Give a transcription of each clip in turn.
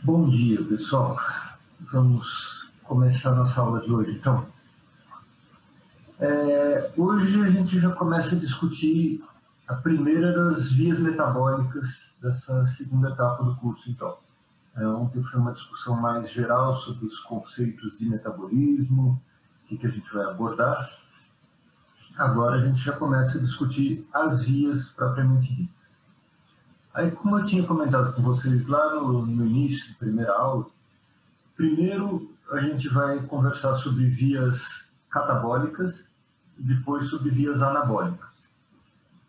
Bom dia, pessoal. Vamos começar nossa aula de hoje, então. Hoje a gente já começa a discutir a primeira das vias metabólicas dessa segunda etapa do curso, então. Ontem foi uma discussão mais geral sobre os conceitos de metabolismo, o que a gente vai abordar. Agora a gente já começa a discutir as vias propriamente ditas. Aí, como eu tinha comentado com vocês lá no início, primeira aula, primeiro a gente vai conversar sobre vias catabólicas e depois sobre vias anabólicas.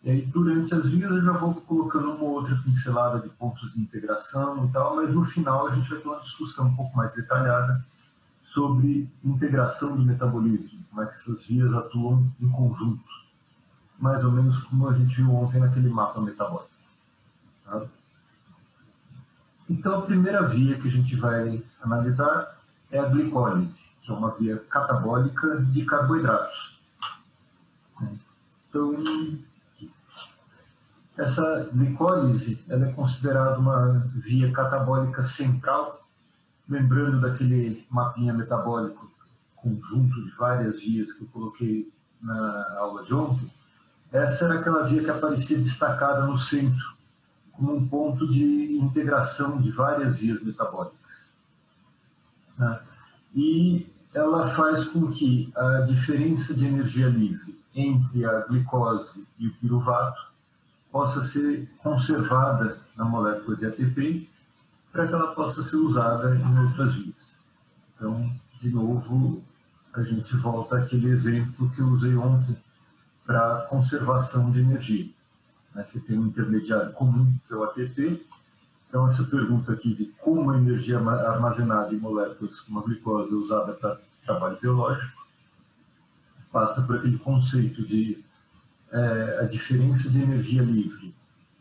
E aí, durante as vias, eu já vou colocando uma ou outra pincelada de pontos de integração e tal, mas no final a gente vai ter uma discussão um pouco mais detalhada sobre integração do metabolismo, como é que essas vias atuam em conjunto, mais ou menos como a gente viu ontem naquele mapa metabólico. Tá? Então, a primeira via que a gente vai analisar é a glicólise, que é uma via catabólica de carboidratos. Então, essa glicólise ela é considerada uma via catabólica central, lembrando daquele mapinha metabólico, conjunto de várias vias que eu coloquei na aula de ontem. Essa era aquela via que aparecia destacada no centro, como um ponto de integração de várias vias metabólicas. E ela faz com que a diferença de energia livre entre a glicose e o piruvato possa ser conservada na molécula de ATP para que ela possa ser usada em outras vias. Então, de novo, a gente volta àquele exemplo que eu usei ontem para conservação de energia. Você tem um intermediário comum, que é o ATP. Então, essa pergunta aqui de como a energia armazenada em moléculas como a glicose é usada para trabalho biológico passa por aquele conceito de a diferença de energia livre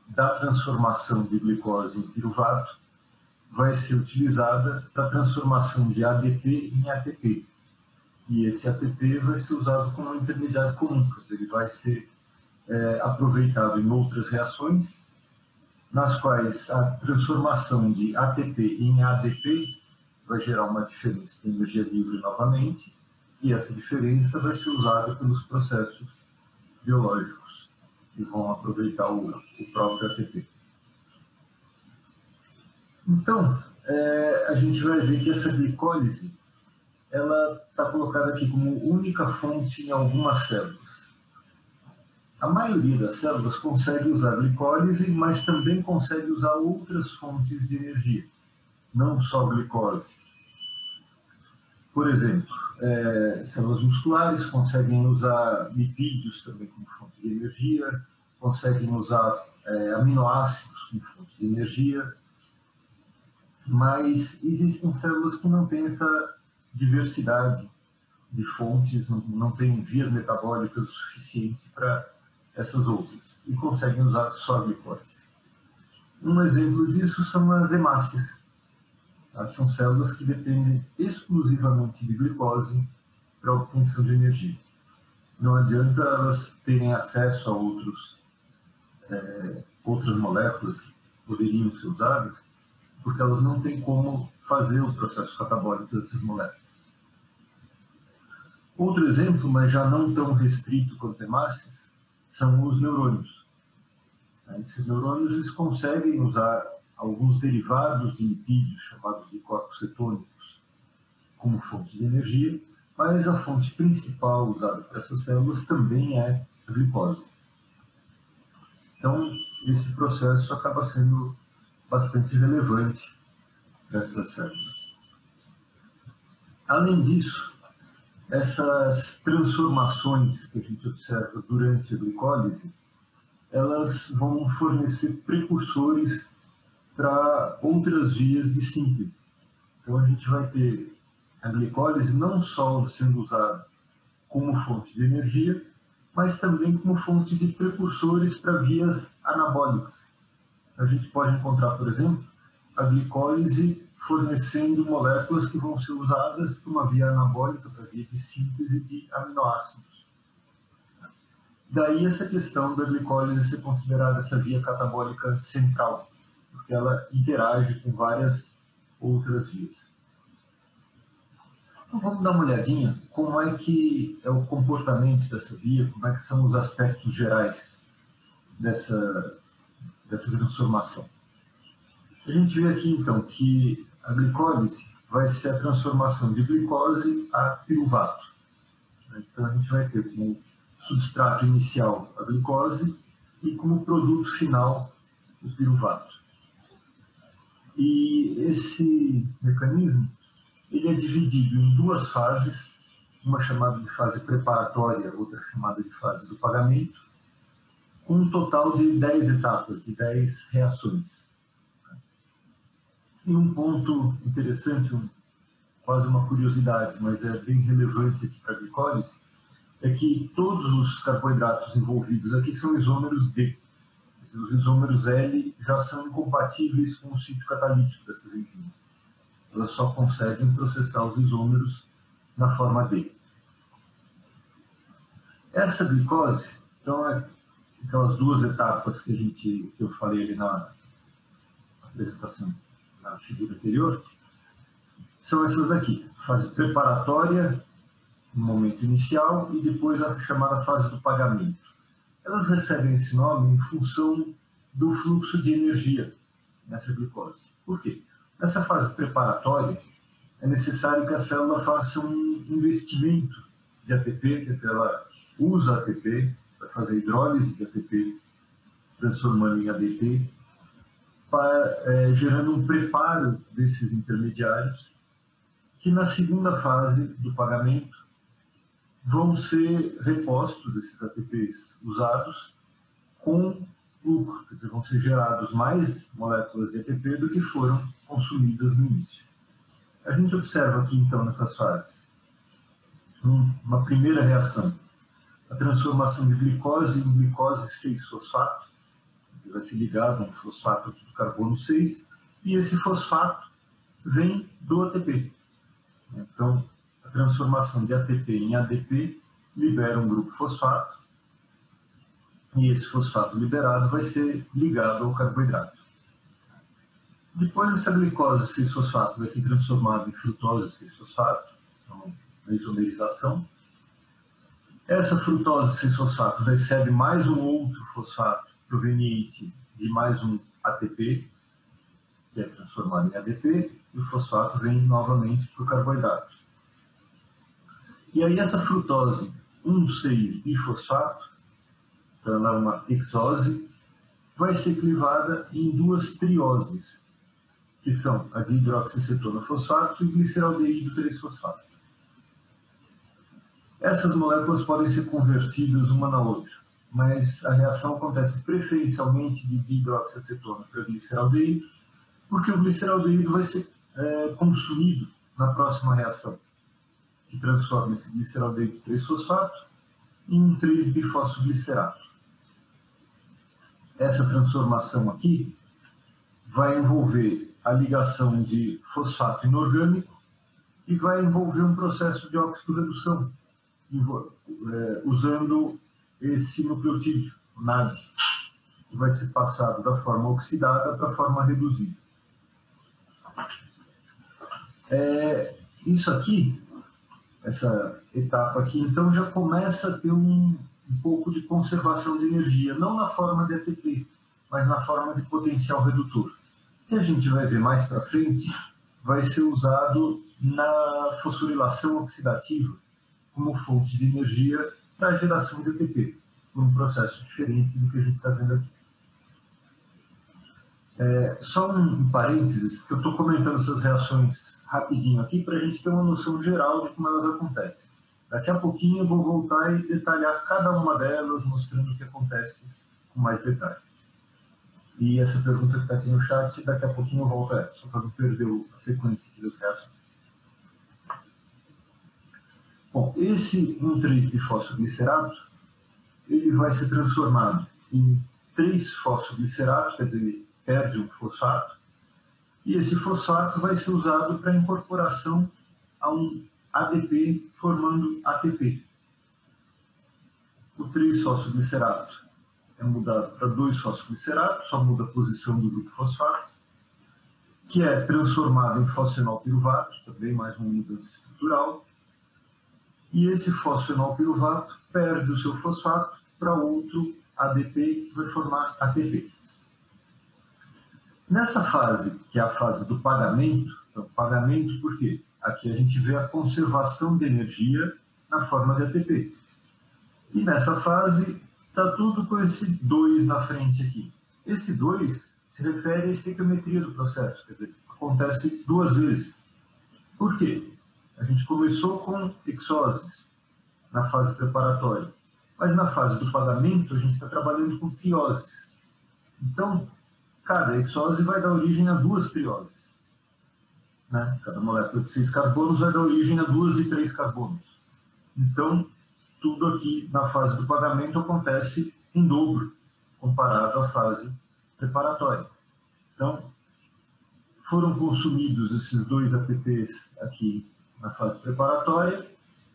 da transformação de glicose em piruvato vai ser utilizada para a transformação de ADP em ATP. E esse ATP vai ser usado como um intermediário comum, quer dizer, ele vai ser aproveitado em outras reações, nas quais a transformação de ATP em ADP vai gerar uma diferença de energia livre novamente, e essa diferença vai ser usada pelos processos biológicos, que vão aproveitar o próprio ATP. Então, a gente vai ver que essa glicólise ela está colocada aqui como única fonte em algumas células. A maioria das células consegue usar glicólise, mas também consegue usar outras fontes de energia, não só glicose. Por exemplo, células musculares conseguem usar lipídios também como fonte de energia, conseguem usar aminoácidos como fonte de energia, mas existem células que não têm essa diversidade de fontes, não têm vias metabólicas o suficiente para essas outras, e conseguem usar só a glicose. Um exemplo disso são as hemácias. São células que dependem exclusivamente de glicose para a obtenção de energia. Não adianta elas terem acesso a outras moléculas que poderiam ser usadas, porque elas não têm como fazer o processo catabólico dessas moléculas. Outro exemplo, mas já não tão restrito quanto hemácias, são os neurônios. Esses neurônios eles conseguem usar alguns derivados de lipídios, chamados de corpos cetônicos, como fonte de energia, mas a fonte principal usada para essas células também é a glicose. Então, esse processo acaba sendo bastante relevante para essas células. Além disso, essas transformações que a gente observa durante a glicólise, elas vão fornecer precursores para outras vias de síntese. Então, a gente vai ter a glicólise não só sendo usada como fonte de energia, mas também como fonte de precursores para vias anabólicas. A gente pode encontrar, por exemplo, a glicólise fornecendo moléculas que vão ser usadas para uma via anabólica, para a via de síntese de aminoácidos. Daí essa questão da glicólise ser considerada essa via catabólica central, porque ela interage com várias outras vias. Então, vamos dar uma olhadinha como é que é o comportamento dessa via, como é que são os aspectos gerais dessa transformação. A gente vê aqui, então, que a glicólise vai ser a transformação de glicose a piruvato. Então, a gente vai ter como substrato inicial a glicose e como produto final o piruvato. E esse mecanismo ele é dividido em duas fases, uma chamada de fase preparatória, outra chamada de fase do pagamento, com um total de 10 etapas, de 10 reações. E um ponto interessante, quase uma curiosidade, mas é bem relevante aqui para a glicólise, é que todos os carboidratos envolvidos aqui são isômeros D. Os isômeros L já são incompatíveis com o sítio catalítico dessas enzimas. Elas só conseguem processar os isômeros na forma D. Essa glicose, então, é aquelas duas etapas que eu falei ali na apresentação, na figura anterior, são essas daqui. Fase preparatória, no momento inicial, e depois a chamada fase do pagamento. Elas recebem esse nome em função do fluxo de energia nessa glicose. Por quê? Nessa fase preparatória, é necessário que a célula faça um investimento de ATP, quer dizer, ela usa ATP para fazer hidrólise de ATP, transformando em ADP, gerando um preparo desses intermediários, que na segunda fase do pagamento vão ser repostos, esses ATPs usados, com lucro, quer dizer, vão ser gerados mais moléculas de ATP do que foram consumidas no início. A gente observa aqui, então, nessas fases, uma primeira reação, a transformação de glicose em glicose 6-fosfato, que vai ser ligado a um fosfato aqui do carbono 6, e esse fosfato vem do ATP. Então, a transformação de ATP em ADP libera um grupo fosfato, e esse fosfato liberado vai ser ligado ao carboidrato. Depois, essa glicose 6-fosfato vai ser transformada em frutose 6-fosfato, então, na isomerização. Essa frutose 6-fosfato recebe mais um outro fosfato proveniente de mais um ATP, que é transformado em ADP, e o fosfato vem novamente para o carboidrato. E aí essa frutose 1,6-bifosfato, então ela é uma hexose, vai ser clivada em duas trioses, que são a de hidroxicetona-fosfato e gliceraldeído 3-fosfato. Essas moléculas podem ser convertidas uma na outra, mas a reação acontece preferencialmente de dihidroxiacetona para gliceraldeído, porque o gliceraldeído vai ser consumido na próxima reação, que transforma esse gliceraldeído 3-fosfato em um 3-bifosfoglicerato. Essa transformação aqui vai envolver a ligação de fosfato inorgânico e vai envolver um processo de oxidorredução, usando esse nucleotídeo, NAD, que vai ser passado da forma oxidada para a forma reduzida. Isso aqui, essa etapa aqui, então já começa a ter um pouco de conservação de energia, não na forma de ATP, mas na forma de potencial redutor. Que a gente vai ver mais para frente, vai ser usado na fosforilação oxidativa como fonte de energia para a geração de ATP, por um processo diferente do que a gente está vendo aqui. Só um parênteses, que eu estou comentando essas reações rapidinho aqui para a gente ter uma noção geral de como elas acontecem. Daqui a pouquinho eu vou voltar e detalhar cada uma delas, mostrando o que acontece com mais detalhe. E essa pergunta que está aqui no chat, daqui a pouquinho eu volto a ela, só para não perder a sequência aqui das reações. Bom, esse 1,3-bifosfoglicerato, ele vai ser transformado em 3-fosfoglicerato, quer dizer, ele perde um fosfato, e esse fosfato vai ser usado para incorporação a um ADP formando ATP. O 3-fosfoglicerato é mudado para 2-fosfoglicerato, só muda a posição do grupo fosfato. que é transformado em fosfenol piruvato, também mais uma mudança estrutural, e esse fosfenol piruvato perde o seu fosfato para outro ADP que vai formar ATP. Nessa fase, que é a fase do pagamento, então, pagamento por quê? Aqui a gente vê a conservação de energia na forma de ATP. E nessa fase, está tudo com esse 2 na frente aqui. Esse 2 se refere à estequiometria do processo, quer dizer, acontece 2 vezes. Por quê? A gente começou com exoses na fase preparatória, mas na fase do pagamento a gente está trabalhando com trioses. Então, cada exose vai dar origem a 2 trioses. Né? Cada molécula de 6 carbonos vai dar origem a 2 de 3 carbonos. Então, tudo aqui na fase do pagamento acontece em dobro, comparado à fase preparatória. Então, foram consumidos esses 2 ATPs aqui na fase preparatória,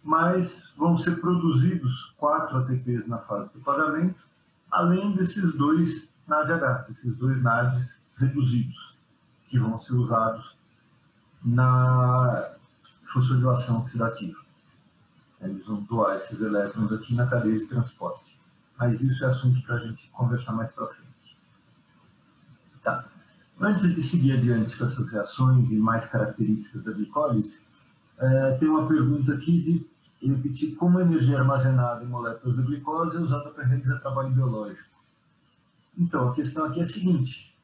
mas vão ser produzidos 4 ATPs na fase do pagamento, além desses 2 NADH, esses 2 NADs reduzidos, que vão ser usados na fosforilação oxidativa. Eles vão doar esses elétrons aqui na cadeia de transporte. Mas isso é assunto para a gente conversar mais para frente. Tá. Antes de seguir adiante com essas reações e mais características da glicólise, tem uma pergunta aqui de repetir como a energia armazenada em moléculas de glicose é usada para realizar trabalho biológico. Então, a questão aqui é a seguinte: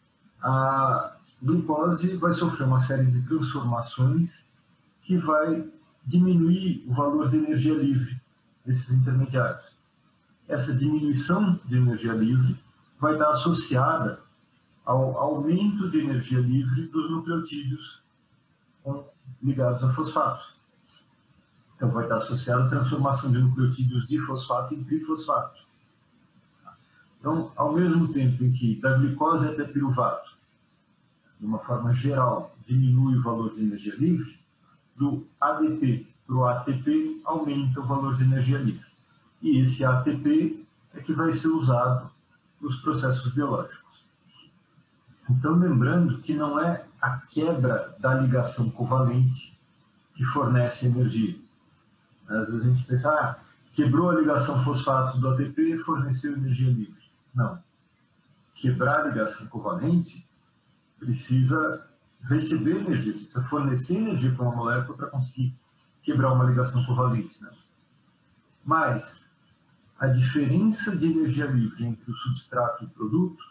a glicose vai sofrer uma série de transformações que vai diminuir o valor de energia livre desses intermediários. Essa diminuição de energia livre vai estar associada ao aumento de energia livre dos nucleotídeos ligados a fosfatos. Então, vai estar associada à transformação de nucleotídeos de fosfato em trifosfato. Então, ao mesmo tempo em que da glicose até piruvato, de uma forma geral, diminui o valor de energia livre, do ADP para o ATP aumenta o valor de energia livre. E esse ATP é que vai ser usado nos processos biológicos. Então, lembrando que não é a quebra da ligação covalente que fornece energia. Às vezes a gente pensa, quebrou a ligação fosfato do ATP e forneceu energia livre. Não. Quebrar a ligação covalente precisa receber energia, você precisa fornecer energia para uma molécula para conseguir quebrar uma ligação covalente. Né? Mas a diferença de energia livre entre o substrato e o produto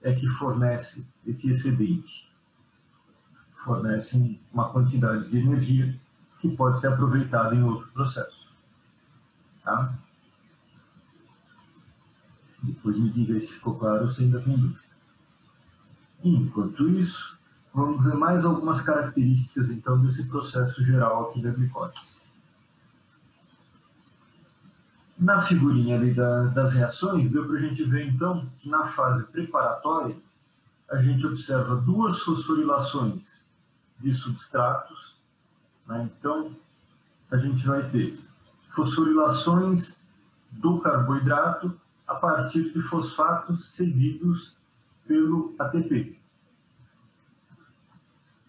é que fornece esse excedente. Fornece uma quantidade de energia que pode ser aproveitada em outro processo. Tá? Depois me diga se ficou claro ou se ainda tem dúvida. Enquanto isso, vamos ver mais algumas características, então, desse processo geral aqui da glicólise. Na figurinha ali das reações, deu para a gente ver, então, que na fase preparatória, a gente observa 2 fosforilações de substratos. Né? Então, a gente vai ter fosforilações do carboidrato a partir de fosfatos cedidos pelo ATP.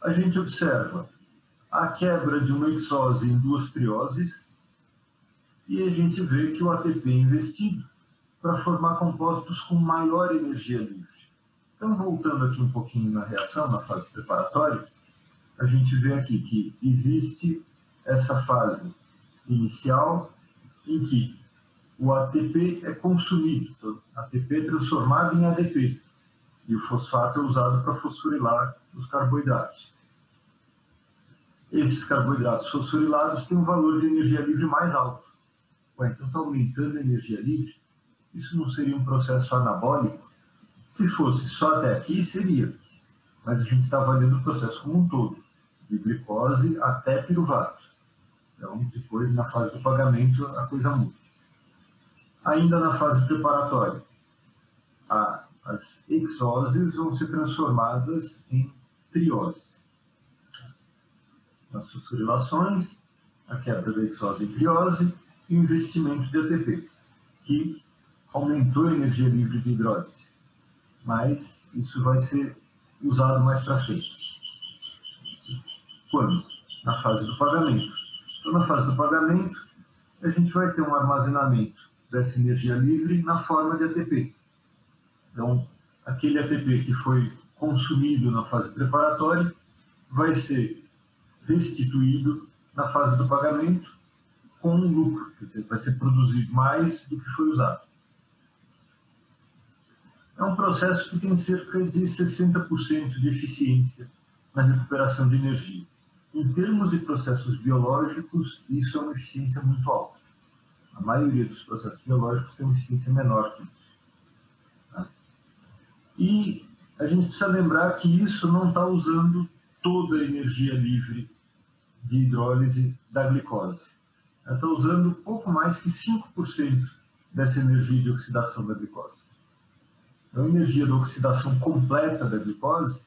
A gente observa a quebra de uma exose em 2 trioses e a gente vê que o ATP é investido para formar compostos com maior energia livre. Então, voltando aqui um pouquinho na reação, na fase preparatória, a gente vê aqui que existe essa fase inicial em que o ATP é consumido, então, ATP é transformado em ADP, e o fosfato é usado para fosforilar os carboidratos. Esses carboidratos fosforilados têm um valor de energia livre mais alto. Ué, então está aumentando a energia livre? Isso não seria um processo anabólico? Se fosse só até aqui, seria. Mas a gente está avaliando o processo como um todo, de glicose até piruvato. Então, depois, na fase do pagamento, a coisa muda. Ainda na fase preparatória, as exoses vão ser transformadas em trioses. Nas fosforilações, a quebra da exose em triose e o investimento de ATP, que aumentou a energia livre de hidrólise. Mas isso vai ser usado mais para frente. Quando? Na fase do pagamento. Então, na fase do pagamento, a gente vai ter um armazenamento dessa energia livre na forma de ATP. Então, aquele ATP que foi consumido na fase preparatória vai ser restituído na fase do pagamento com um lucro, quer dizer, vai ser produzido mais do que foi usado. É um processo que tem cerca de 60% de eficiência na recuperação de energia. Em termos de processos biológicos, isso é uma eficiência muito alta. A maioria dos processos biológicos tem uma eficiência menor que isso. Tá? E a gente precisa lembrar que isso não está usando toda a energia livre de hidrólise da glicose. Ela está usando pouco mais que 5% dessa energia de oxidação da glicose. Então, a energia da oxidação completa da glicose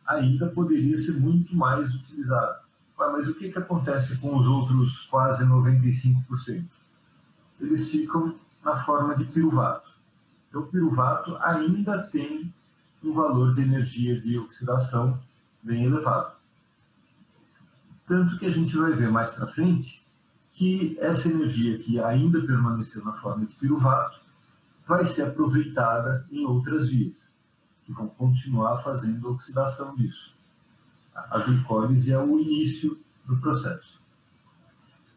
ainda poderia ser muito mais utilizada. Mas o que acontece com os outros quase 95%? Eles ficam na forma de piruvato. Então, o piruvato ainda tem um valor de energia de oxidação bem elevado. Tanto que a gente vai ver mais para frente que essa energia que ainda permaneceu na forma de piruvato vai ser aproveitada em outras vias, que vão continuar fazendo a oxidação disso. A glicólise é o início do processo.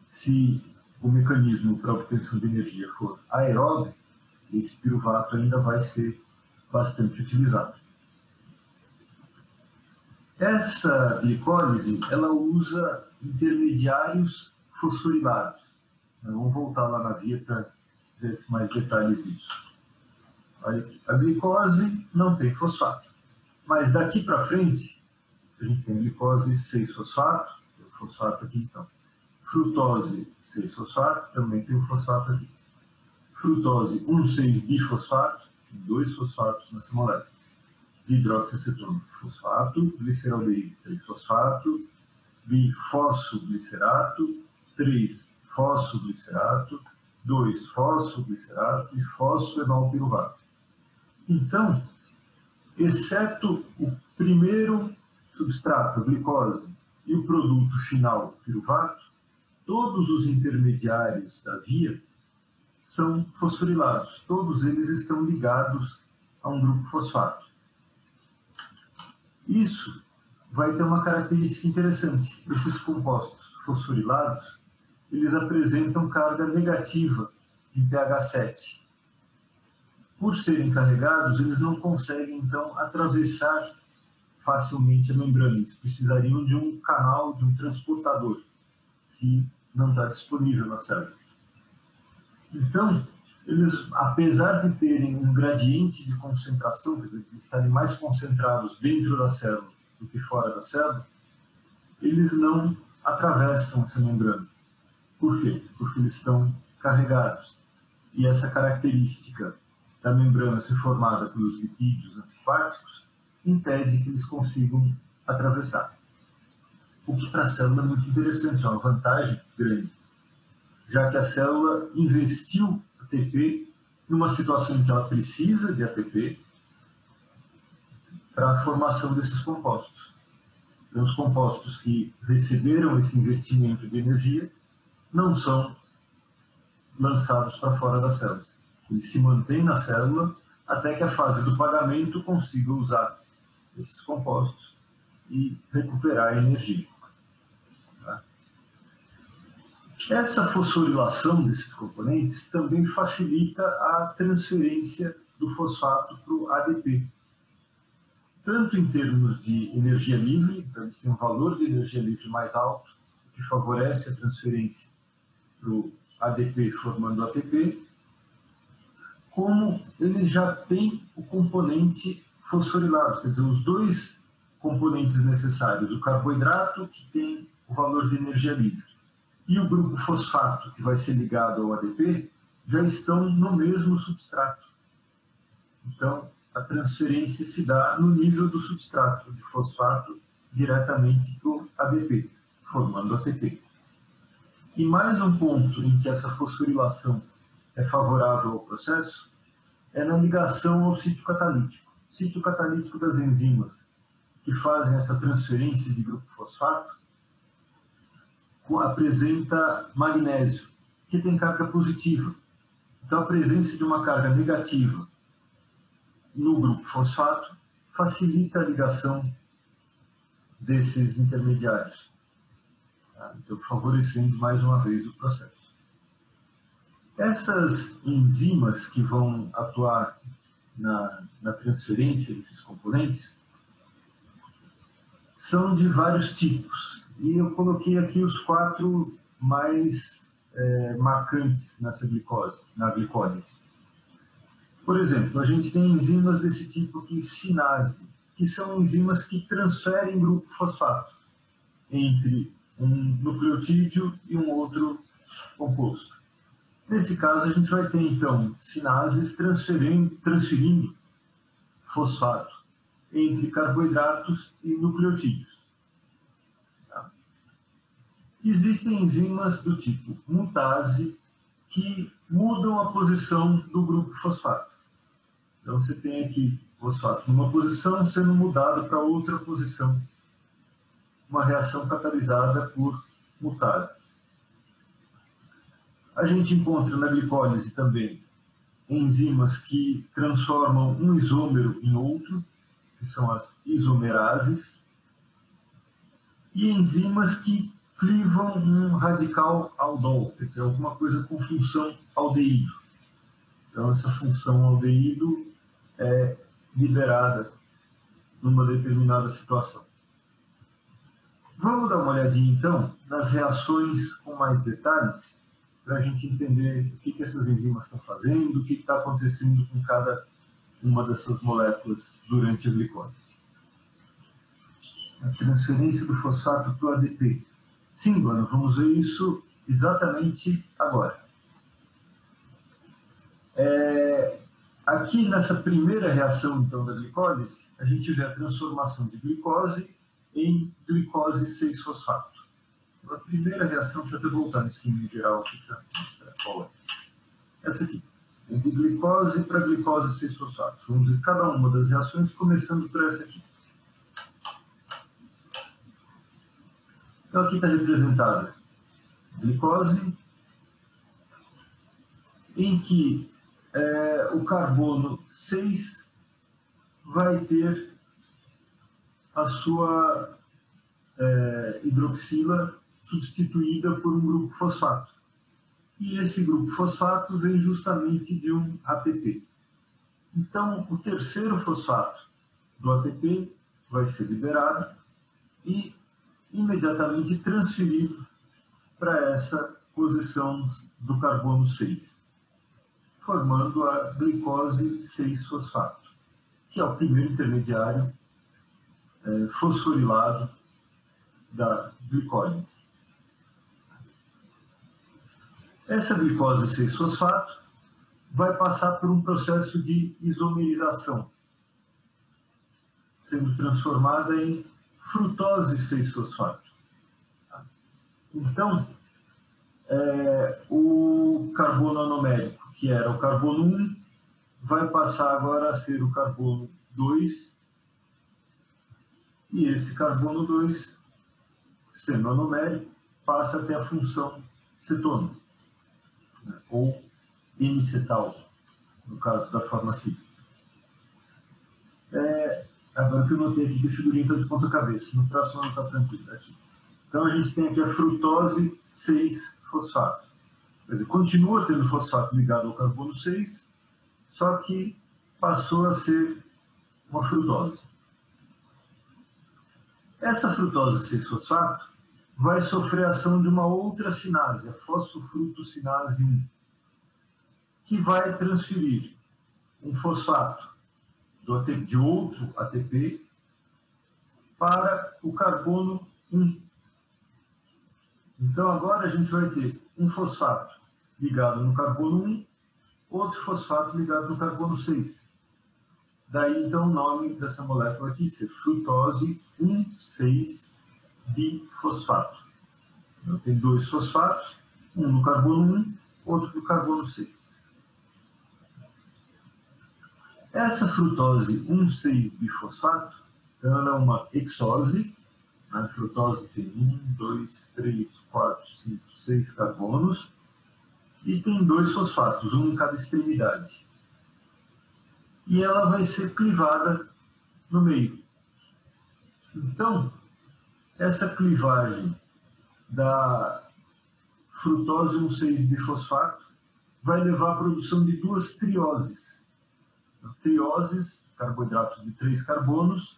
Se o mecanismo para a obtenção de energia for aeróbio, esse piruvato ainda vai ser bastante utilizado. Essa glicólise, ela usa intermediários fosforilados. Vamos voltar lá na via para ver mais detalhes disso. Olha aqui, a glicose não tem fosfato, mas daqui para frente a gente tem glicose 6-fosfato, tem o fosfato aqui então. Frutose 6-fosfato, também tem o fosfato aqui. Frutose 1,6-bifosfato, 2 fosfatos nessa molécula. Hidroxiacetona, fosfato, gliceraldeído, 3-fosfato, bifosfoglicerato, 3-fosfoglicerato, 2-fosfoglicerato e fosfenolpiruvato. Então, exceto o primeiro substrato, a glicose, e o produto final, o piruvato, todos os intermediários da via são fosforilados. Todos eles estão ligados a um grupo fosfato. Isso vai ter uma característica interessante. Esses compostos fosforilados, eles apresentam carga negativa em pH 7. Por serem carregados, eles não conseguem, então, atravessar facilmente a membrana. Eles precisariam de um canal, de um transportador, que não está disponível nas células. Então, eles, apesar de terem um gradiente de concentração, quer dizer, de estarem mais concentrados dentro da célula do que fora da célula, eles não atravessam essa membrana. Por quê? Porque eles estão carregados. E essa característica da membrana ser formada pelos lipídios antifáticos impede que eles consigam atravessar. O que para a célula é muito interessante, é uma vantagem grande, já que a célula investiu ATP numa situação em que ela precisa de ATP para a formação desses compostos. Então, os compostos que receberam esse investimento de energia não são lançados para fora da célula. Eles se mantêm na célula até que a fase do pagamento consiga usar esses compostos e recuperar a energia. Tá? Essa fosforilação desses componentes também facilita a transferência do fosfato para o ADP. Tanto em termos de energia livre, então eles têm um valor de energia livre mais alto, o que favorece a transferência para o ADP formando ATP, como ele já tem o componente fosforilado, quer dizer, os dois componentes necessários, o carboidrato, que tem o valor de energia livre, e o grupo fosfato, que vai ser ligado ao ADP, já estão no mesmo substrato. Então, a transferência se dá no nível do substrato de fosfato diretamente para o ADP, formando ATP. E mais um ponto em que essa fosforilação é favorável ao processo é na ligação ao sítio catalítico. O sítio catalítico das enzimas que fazem essa transferência de grupo fosfato apresenta magnésio, que tem carga positiva. Então, a presença de uma carga negativa no grupo fosfato facilita a ligação desses intermediários, tá? Então, favorecendo mais uma vez o processo. Essas enzimas que vão atuar na transferência desses componentes são de vários tipos. E eu coloquei aqui os 4 mais marcantes nessa glicose, na glicólise. Por exemplo, a gente tem enzimas desse tipo aqui, sinase, que são enzimas que transferem grupo fosfato entre um nucleotídeo e um outro composto. Nesse caso, a gente vai ter, então, sinases transferindo fosfato entre carboidratos e nucleotídeos. Tá? Existem enzimas do tipo mutase que mudam a posição do grupo fosfato. Então, você tem aqui fosfato numa posição sendo mudado para outra posição, uma reação catalisada por mutases. A gente encontra na glicólise também enzimas que transformam um isômero em outro, que são as isomerases, e enzimas que clivam um radical aldol, quer dizer, alguma coisa com função aldeído. Então, essa função aldeído é liberada numa determinada situação. Vamos dar uma olhadinha, então, nas reações com mais detalhes, para a gente entender o que essas enzimas estão fazendo, o que está acontecendo com cada uma dessas moléculas durante a glicólise. A transferência do fosfato para o ADP. Sim, Luana, vamos ver isso exatamente agora. Aqui nessa primeira reação, então, da glicólise, a gente vê a transformação de glicose em glicose 6-fosfato. A primeira reação, deixa eu até voltar no esquema geral aqui para mostrar qual é. Essa aqui, entre glicose para glicose 6-fosfato. Vamos ver cada uma das reações, começando por essa aqui. Então, aqui está representada glicose, em que o carbono 6 vai ter a sua hidroxila substituída por um grupo fosfato. E esse grupo fosfato vem justamente de um ATP. Então, o terceiro fosfato do ATP vai ser liberado e imediatamente transferido para essa posição do carbono 6, formando a glicose 6-fosfato, que é o primeiro intermediário fosforilado da glicólise. Essa glicose 6-fosfato vai passar por um processo de isomerização, sendo transformada em frutose 6-fosfato. Então, o carbono anomérico, que era o carbono 1, vai passar agora a ser o carbono 2, e esse carbono 2, sendo anomérico, passa a ter a função cetona, ou N-cetal, no caso da forma cíclica. Agora que eu notei aqui que a figurinha está de ponta cabeça, no próximo não está tranquilo aqui. Então a gente tem aqui a frutose 6-fosfato. Quer dizer, continua tendo fosfato ligado ao carbono 6, só que passou a ser uma frutose. Essa frutose 6-fosfato vai sofrer a ação de uma outra sinase, a fosfofrutosinase 1, que vai transferir um fosfato de outro ATP para o carbono 1. Então, agora a gente vai ter um fosfato ligado no carbono 1, outro fosfato ligado no carbono 6. Daí, então, o nome dessa molécula aqui ser frutose 1,6-bifosfato. Então, tem 2 fosfatos, um no carbono 1, outro no carbono 6. Essa frutose 1,6-bifosfato, ela é uma hexose. A frutose tem 1, 2, 3, 4, 5, 6 carbonos e tem 2 fosfatos, um em cada extremidade. E ela vai ser clivada no meio. Então, essa clivagem da frutose 1,6-bifosfato vai levar à produção de 2 trioses. Trioses, carboidratos de 3 carbonos,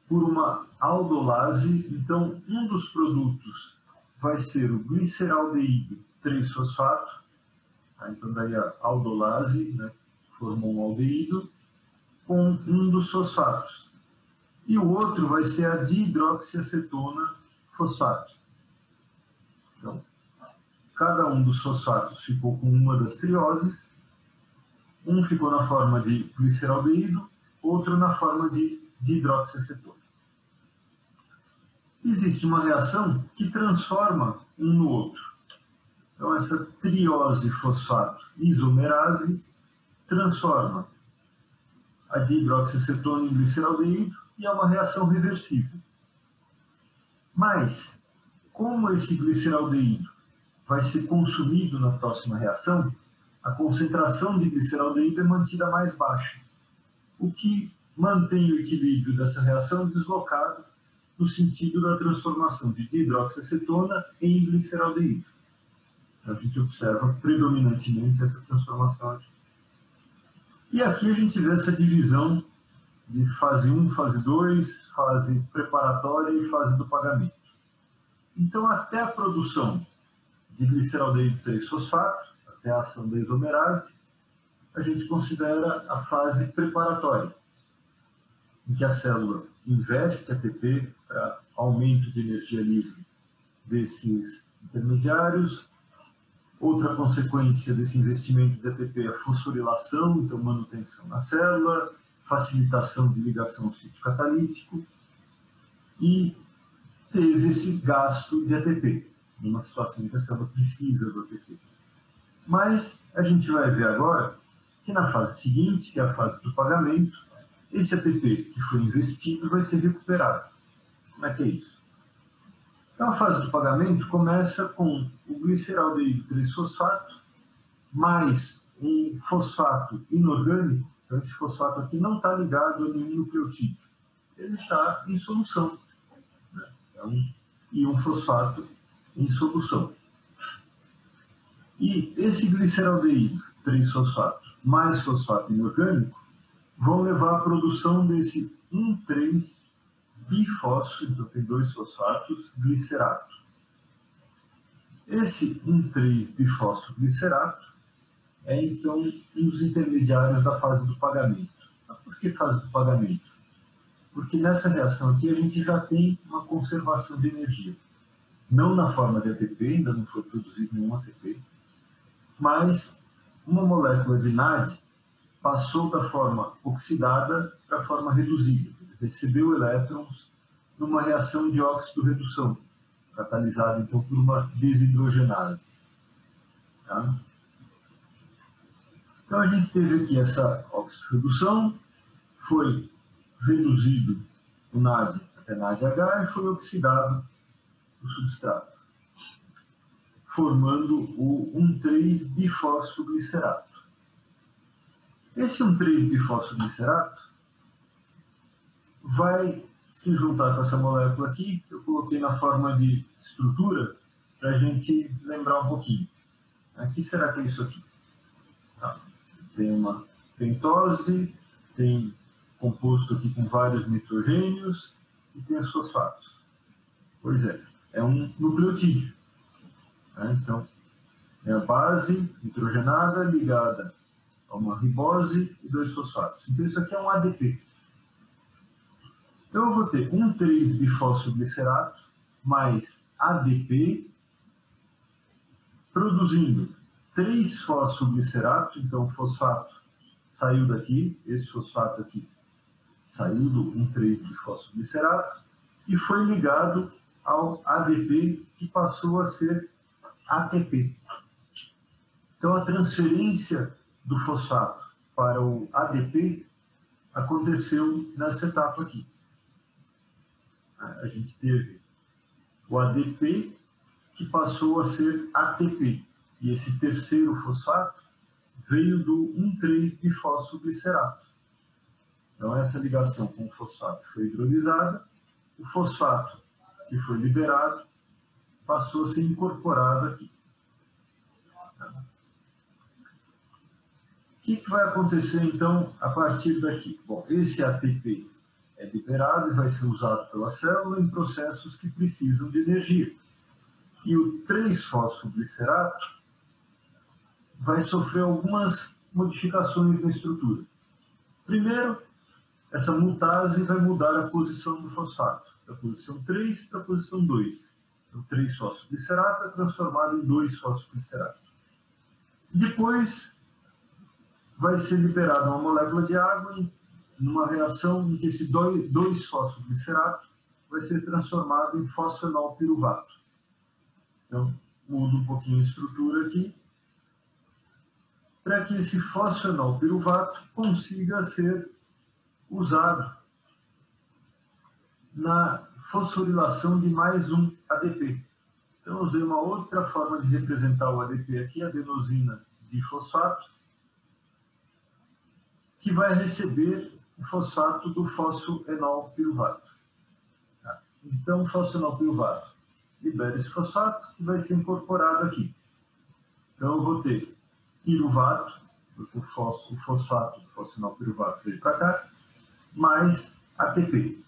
por uma aldolase. Então, um dos produtos vai ser o gliceraldeído 3-fosfato. Então, daí a aldolase, né, formou um aldeído com um dos fosfatos. E o outro vai ser a dihidroxiacetona fosfato. Então, cada um dos fosfatos ficou com uma das trioses. Um ficou na forma de gliceraldeído, outro na forma de dihidroxiacetona. Existe uma reação que transforma um no outro. Então, essa triose fosfato isomerase transforma a dihidroxiacetona em gliceraldeído e é uma reação reversível. Mas, como esse gliceraldeído vai ser consumido na próxima reação, a concentração de gliceraldeído é mantida mais baixa, o que mantém o equilíbrio dessa reação deslocado no sentido da transformação de dihidroxiacetona em gliceraldeído. Então, a gente observa predominantemente essa transformação aqui. E aqui a gente vê essa divisão de fase 1, fase 2, fase preparatória e fase do pagamento. Então, até a produção de gliceraldeído 3-fosfato, até a ação da isomerase, a gente considera a fase preparatória, em que a célula investe ATP para aumento de energia livre desses intermediários. Outra consequência desse investimento de ATP é a fosforilação, então manutenção na célula, facilitação de ligação ao sítio catalítico, e teve esse gasto de ATP, numa situação em que a célula precisa do ATP. Mas a gente vai ver agora que na fase seguinte, que é a fase do pagamento, esse ATP que foi investido vai ser recuperado. Como é que é isso? Então, a fase do pagamento começa com o gliceraldeído 3-fosfato mais um fosfato inorgânico. Então, esse fosfato aqui não está ligado a nenhum nucleotídeo. Ele está em solução, né? Então, e um fosfato em solução. E esse gliceraldeído 3-fosfato mais fosfato inorgânico vão levar à produção desse 1,3-bifósforo, então tem 2 fosfatos, glicerato. Esse 1,3-bifósforo glicerato é, então, um dos intermediários da fase do pagamento. Mas por que fase do pagamento? Porque nessa reação aqui a gente já tem uma conservação de energia. Não na forma de ATP, ainda não foi produzido nenhum ATP, mas uma molécula de NAD passou da forma oxidada para a forma reduzida. Recebeu elétrons numa reação de óxido-redução, catalisada então por uma desidrogenase. Tá? Então a gente teve aqui essa óxido-redução, foi reduzido o NAD até NADH e foi oxidado o substrato, formando o 1,3-bifosfoglicerato. Esse 1,3-bifosfoglicerato vai se juntar com essa molécula aqui, que eu coloquei na forma de estrutura, para a gente lembrar um pouquinho. O que será que é isso aqui? Tá. Tem uma pentose, tem composto aqui com vários nitrogênios e tem os fosfatos. Pois é um nucleotídeo. Né? Então, é a base nitrogenada ligada a uma ribose e 2 fosfatos. Então, isso aqui é um ADP. Então, eu vou ter 1,3-bifosfoglicerato mais ADP, produzindo 3-fosfoglicerato, então o fosfato saiu daqui, esse fosfato aqui saiu do 1,3-bifosfoglicerato e foi ligado ao ADP, que passou a ser ATP. Então, a transferência do fosfato para o ADP aconteceu nessa etapa aqui. A gente teve o ADP, que passou a ser ATP. E esse terceiro fosfato veio do 1,3-bifosfoglicerato. Então, essa ligação com o fosfato foi hidrolisada, o fosfato que foi liberado passou a ser incorporado aqui. O que vai acontecer, então, a partir daqui? Bom, esse ATP é liberado e vai ser usado pela célula em processos que precisam de energia. E o 3-fosfoglicerato vai sofrer algumas modificações na estrutura. Primeiro, essa mutase vai mudar a posição do fosfato, da posição 3 para a posição 2. O 3-fosfoglicerato é transformado em 2-fosfoglicerato. Depois, vai ser liberada uma molécula de água numa reação em que esse 2-fosfoglicerato vai ser transformado em fosfenolpiruvato. Então, muda um pouquinho a estrutura aqui, para que esse fosfenolpiruvato consiga ser usado na fosforilação de mais um ADP. Então, eu usei uma outra forma de representar o ADP aqui, adenosina difosfato, que vai receber o fosfato do fosfoenolpiruvato. Então, o fosfoenolpiruvato libera esse fosfato que vai ser incorporado aqui. Então, eu vou ter piruvato, porque o fosfato do fosfoenolpiruvato veio para cá, mais ATP.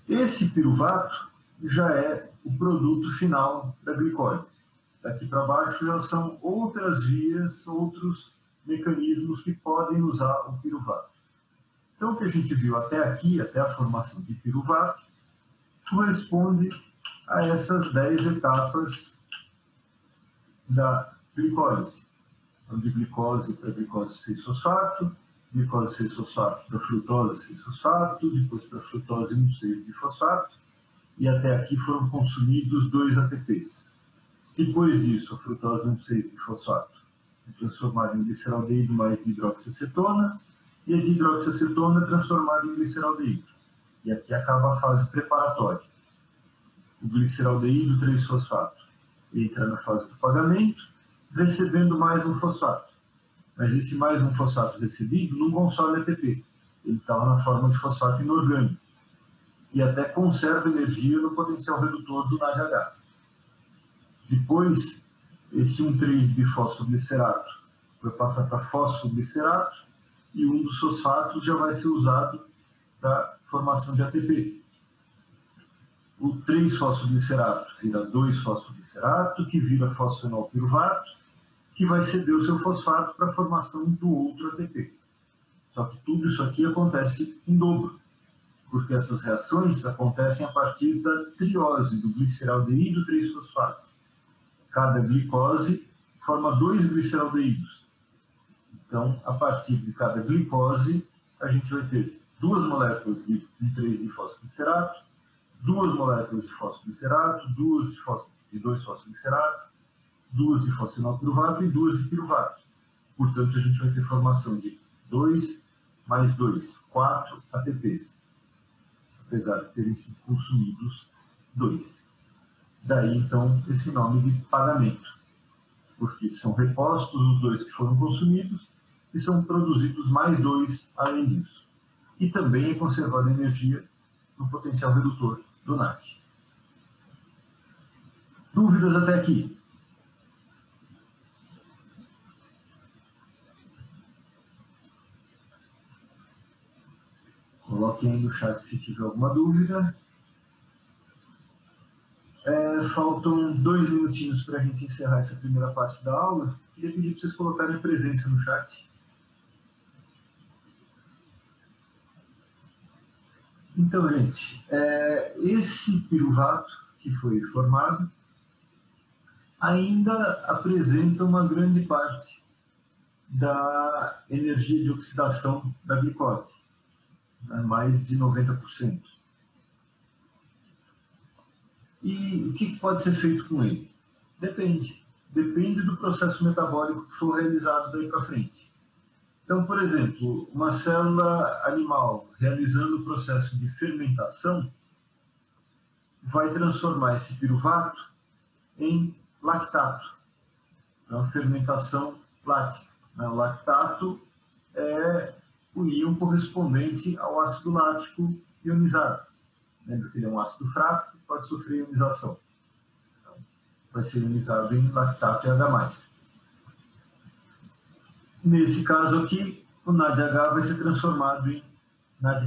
Esse piruvato já é o produto final da glicólise. Daqui para baixo já são outras vias, outros mecanismos que podem usar o piruvato. Então, o que a gente viu até aqui, até a formação de piruvato, corresponde a essas 10 etapas da glicólise. Então, de glicose para glicose 6-fosfato, glicose 6-fosfato para frutose 6-fosfato, depois para frutose 1,6-bifosfato, e até aqui foram consumidos 2 ATPs. Depois disso, a frutose 1,6-bifosfato é transformada em gliceraldeído mais dihidroxiacetona, e a dihidroxiacetona é transformada em gliceraldeído. E aqui acaba a fase preparatória. O gliceraldeído 3-fosfato entra na fase do pagamento, recebendo mais um fosfato. Mas esse mais um fosfato recebido não consome ATP. Ele estava na forma de fosfato inorgânico. E até conserva energia no potencial redutor do NADH. Depois, esse 1,3-bifosfoglicerato vai passar para fosfoglicerato e um dos fosfatos já vai ser usado para formação de ATP. O 3-fosfoglicerato vira 2-fosfoglicerato, que vira fosfenolpiruvato, que vai ceder o seu fosfato para a formação do outro ATP. Só que tudo isso aqui acontece em dobro, porque essas reações acontecem a partir da triose do gliceraldeído 3-fosfato. Cada glicose forma 2 gliceraldeídos. Então, a partir de cada glicose, a gente vai ter 2 moléculas de 1,3-bifosfoglicerato, 2 moléculas de fosfoglicerato, 2 de 2-fosfoglicerato, 2 de fosfenolpiruvato e 2 de piruvato. Portanto, a gente vai ter formação de 2 mais 2, 4 ATPs, apesar de terem sido consumidos 2. Daí, então, esse nome de pagamento, porque são repostos os 2 que foram consumidos e são produzidos mais 2 além disso. E também é conservada energia no potencial redutor do NAT. Dúvidas até aqui? Coloquem aí no chat se tiver alguma dúvida. Faltam 2 minutinhos para a gente encerrar essa primeira parte da aula. Queria pedir para vocês colocarem a presença no chat. Então, gente, esse piruvato que foi formado ainda apresenta uma grande parte da energia de oxidação da glicose, mais de 90%. E o que pode ser feito com ele? Depende do processo metabólico que for realizado daí para frente. Então, por exemplo, uma célula animal realizando o processo de fermentação, vai transformar esse piruvato em lactato. É uma fermentação lática. O lactato é o íon correspondente ao ácido lático ionizado. Lembra que ele é um ácido fraco que pode sofrer ionização. Então, vai ser ionizado em lactato e H+. Nesse caso aqui, o NADH vai ser transformado em NAD+.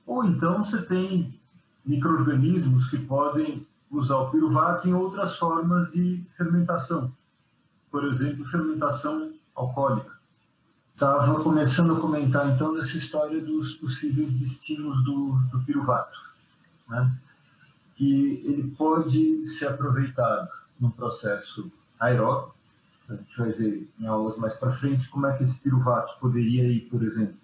Ou então você tem micro-organismos que podem usar o piruvato em outras formas de fermentação. Por exemplo, fermentação alcoólica. Estava começando a comentar, então, dessa história dos possíveis destinos do piruvato, né? Que ele pode ser aproveitado num processo aeróbico. A gente vai ver em aulas mais para frente como é que esse piruvato poderia ir, por exemplo,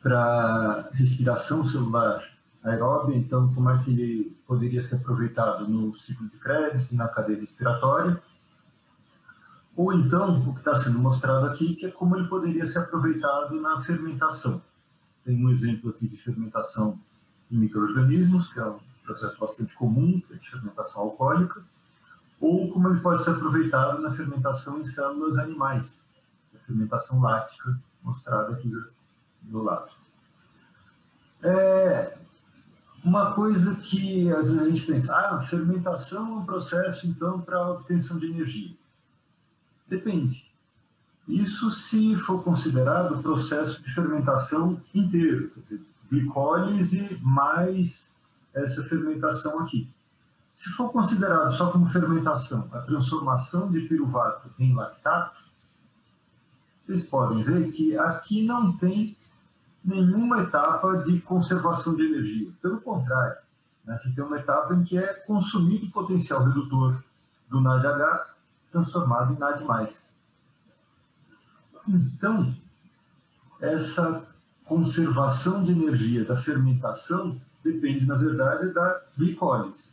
para respiração celular aeróbia, então como é que ele poderia ser aproveitado no ciclo de Krebs e na cadeia respiratória. Ou então, o que está sendo mostrado aqui, que é como ele poderia ser aproveitado na fermentação. Tem um exemplo aqui de fermentação em micro-organismos, que é um processo bastante comum, que é de fermentação alcoólica, ou como ele pode ser aproveitado na fermentação em células animais, que é a fermentação lática, mostrada aqui do lado. Uma coisa que às vezes a gente pensa, fermentação é um processo, então, para obtenção de energia. Depende. Isso se for considerado o processo de fermentação inteiro, quer dizer, glicólise mais essa fermentação aqui. Se for considerado só como fermentação a transformação de piruvato em lactato, vocês podem ver que aqui não tem nenhuma etapa de conservação de energia. Pelo contrário, né, você tem uma etapa em que é consumido o potencial redutor do NADH transformado em NAD+. Então, essa conservação de energia da fermentação depende, na verdade, da glicólise.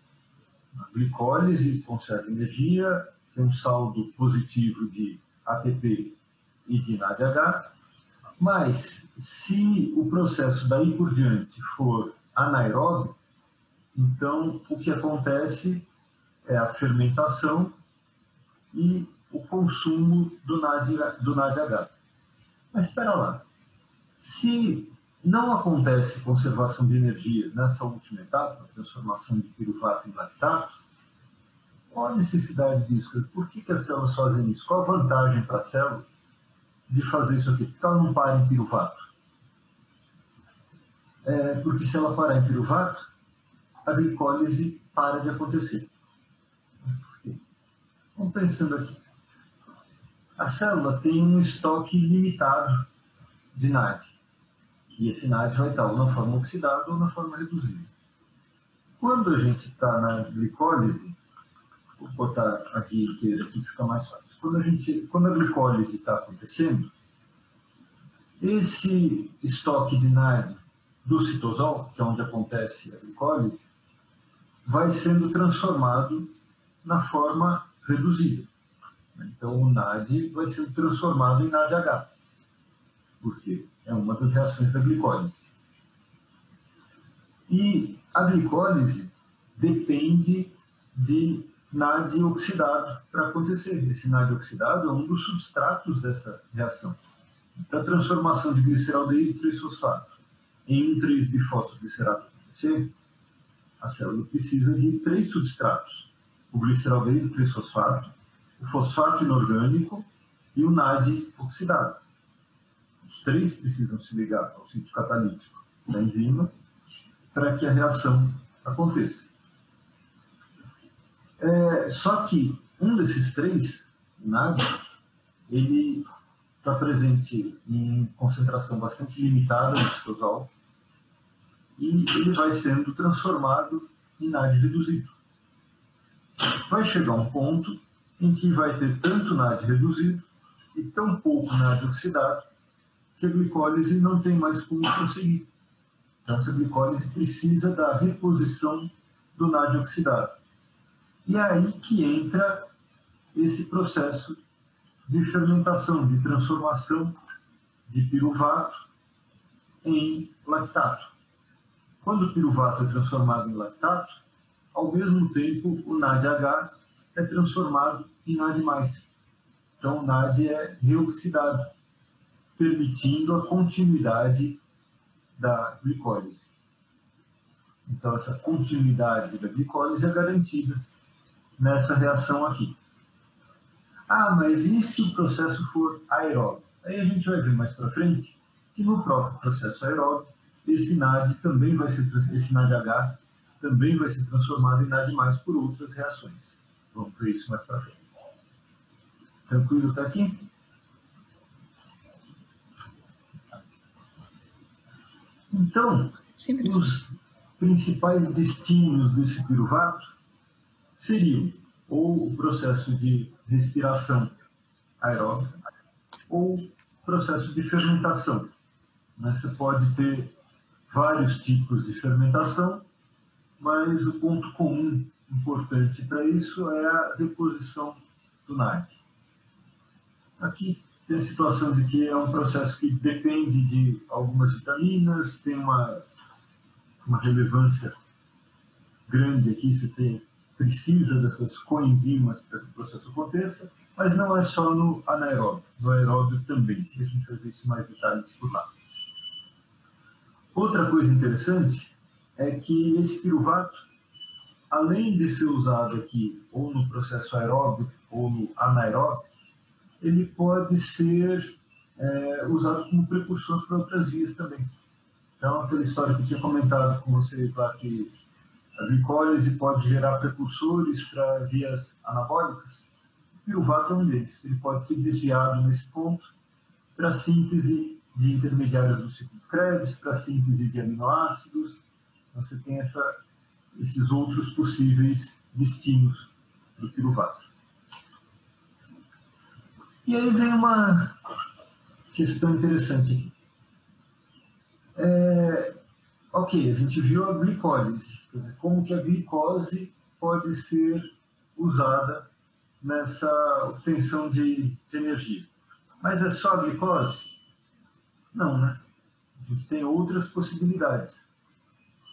A glicólise conserva energia, tem um saldo positivo de ATP e de NADH, mas se o processo daí por diante for anaeróbio, então o que acontece é a fermentação e o consumo do NADH. Mas espera lá, se não acontece conservação de energia nessa última etapa, a transformação de piruvato em lactato, qual a necessidade disso? Por que as células fazem isso? Qual a vantagem para a célula de fazer isso aqui? Por que ela não para em piruvato? Porque se ela parar em piruvato, a glicólise para de acontecer. Vamos pensando aqui. A célula tem um estoque limitado de NAD. E esse NAD vai estar ou na forma oxidada ou na forma reduzida. Quando a gente está na glicólise, vou botar aqui inteiro aqui que fica mais fácil. Quando a glicólise está acontecendo, esse estoque de NAD do citosol, que é onde acontece a glicólise, vai sendo transformado na forma reduzida. Então, o NAD vai sendo transformado em NADH, porque é uma das reações da glicólise. E a glicólise depende de NAD oxidado para acontecer. Esse NAD oxidado é um dos substratos dessa reação. Para a transformação de gliceraldeído 3-fosfato em um 3-bifosfoglicerato acontecer, a célula precisa de 3 substratos: o gliceraldeído 3-fosfato, o fosfato inorgânico e o NAD oxidado. Os 3 precisam se ligar ao sítio catalítico da enzima para que a reação aconteça. Só que um desses 3, o NAD, ele está presente em concentração bastante limitada no citosol e ele vai sendo transformado em NAD reduzido. Vai chegar um ponto em que vai ter tanto NAD reduzido e tão pouco NAD oxidado que a glicólise não tem mais como conseguir. Então, essa glicólise precisa da reposição do NAD oxidado. E é aí que entra esse processo de fermentação, de transformação de piruvato em lactato. quando o piruvato é transformado em lactato, ao mesmo tempo o NADH é transformado em NAD+. Então o NAD é reoxidado, permitindo a continuidade da glicólise. Então essa continuidade da glicólise é garantida nessa reação aqui. Ah, mas e se o processo for aeróbico? Aí a gente vai ver mais para frente que no próprio processo aeróbico, esse NAD também vai ser, esse NADH também vai ser transformado em NAD+, por outras reações. Vamos ver isso mais para frente. Tranquilo até aqui? Então, os principais destinos desse piruvato seriam ou o processo de respiração aeróbica ou processo de fermentação. Você pode ter vários tipos de fermentação, mas o ponto comum importante para isso é a deposição do NAD. Aqui tem a situação de que é um processo que depende de algumas vitaminas, tem uma relevância grande aqui, você precisa dessas coenzimas para que o processo aconteça, mas não é só no anaeróbio, no aeróbio também. A gente vai ver isso mais detalhes por lá. Outra coisa interessante é que esse piruvato, além de ser usado aqui ou no processo aeróbio ou no anaeróbio, ele pode ser usado como precursor para outras vias também. Então, aquela história que eu tinha comentado com vocês lá, que a glicólise pode gerar precursores para vias anabólicas, o piruvato é um deles. Ele pode ser desviado nesse ponto para a síntese de intermediários do ciclo de Krebs, para a síntese de aminoácidos. Então, você tem esses outros possíveis destinos do piruvato. E aí vem uma questão interessante aqui. Ok, a gente viu a glicólise, quer dizer, como que a glicose pode ser usada nessa obtenção de energia. Mas é só a glicose? Não, né? A gente tem outras possibilidades.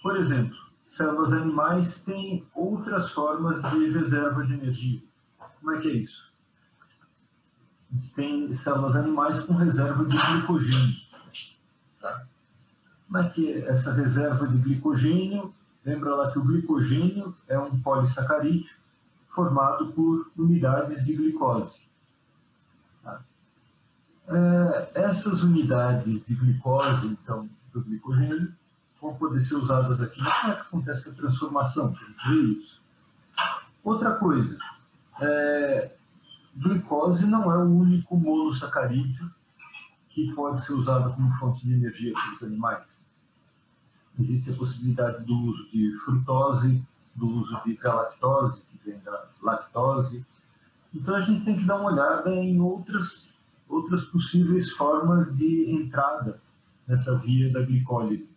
Por exemplo, células animais têm outras formas de reserva de energia. Como é que é isso? A gente tem células animais com reserva de glicogênio. Tá? Como é que é essa reserva de glicogênio? Lembra lá que o glicogênio é um polissacarídeo formado por unidades de glicose. Tá? Essas unidades de glicose, então, do glicogênio, vão poder ser usadas aqui. Mas como é que acontece essa transformação? A gente vê isso. Outra coisa, glicose não é o único monossacarídeo que pode ser usado como fonte de energia pelos animais. Existe a possibilidade do uso de frutose, do uso de galactose, que vem da lactose. Então a gente tem que dar uma olhada em outras possíveis formas de entrada nessa via da glicólise.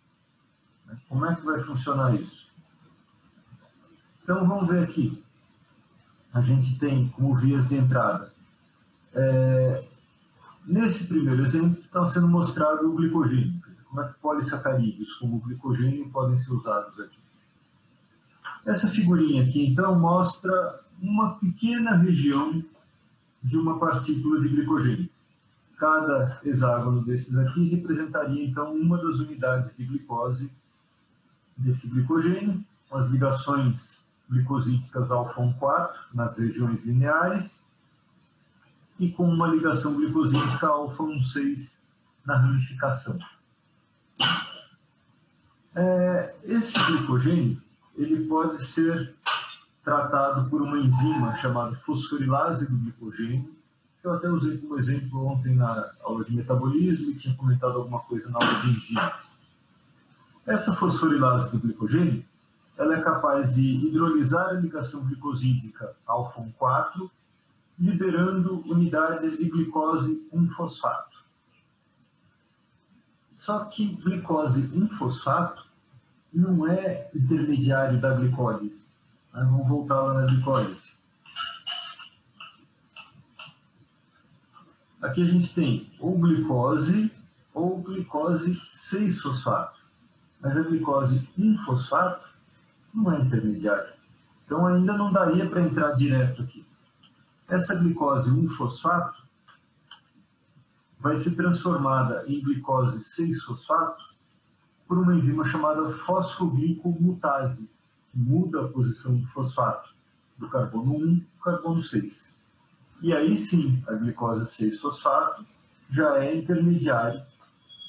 Como é que vai funcionar isso? Então vamos ver aqui. A gente tem como vias de entrada. Nesse primeiro exemplo está sendo mostrado o glicogênio. Como é que polissacarídeos como o glicogênio podem ser usados aqui. Essa figurinha aqui, então, mostra uma pequena região de uma partícula de glicogênio. Cada hexágono desses aqui representaria, então, uma das unidades de glicose desse glicogênio, com as ligações glicosídicas alfa-1,4 nas regiões lineares e com uma ligação glicosídica alfa-1,6 na ramificação. Esse glicogênio ele pode ser tratado por uma enzima chamada fosforilase do glicogênio, que eu até usei como exemplo ontem na aula de metabolismo e tinha comentado alguma coisa na aula de enzimas. Essa fosforilase do glicogênio ela é capaz de hidrolisar a ligação glicosídica alfa-1,4, liberando unidades de glicose 1-fosfato. Só que glicose 1-fosfato não é intermediário da glicólise. Vamos voltar lá na glicólise. Aqui a gente tem ou glicose 6-fosfato. Mas a glicose 1-fosfato não é intermediária. Então ainda não daria para entrar direto aqui. Essa glicose 1-fosfato vai ser transformada em glicose 6-fosfato por uma enzima chamada fosfoglicomutase, que muda a posição do fosfato, do carbono 1 para o carbono 6. E aí sim, a glicose 6-fosfato já é intermediária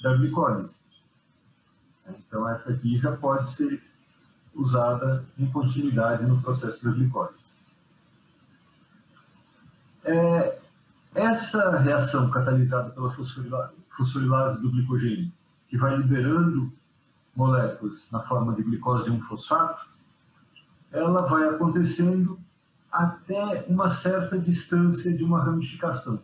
da glicólise. Então essa aqui já pode ser usada em continuidade no processo da glicólise. Essa reação catalisada pela fosforilase do glicogênio, que vai liberando moléculas na forma de glicose 1-fosfato, ela vai acontecendo até uma certa distância de uma ramificação.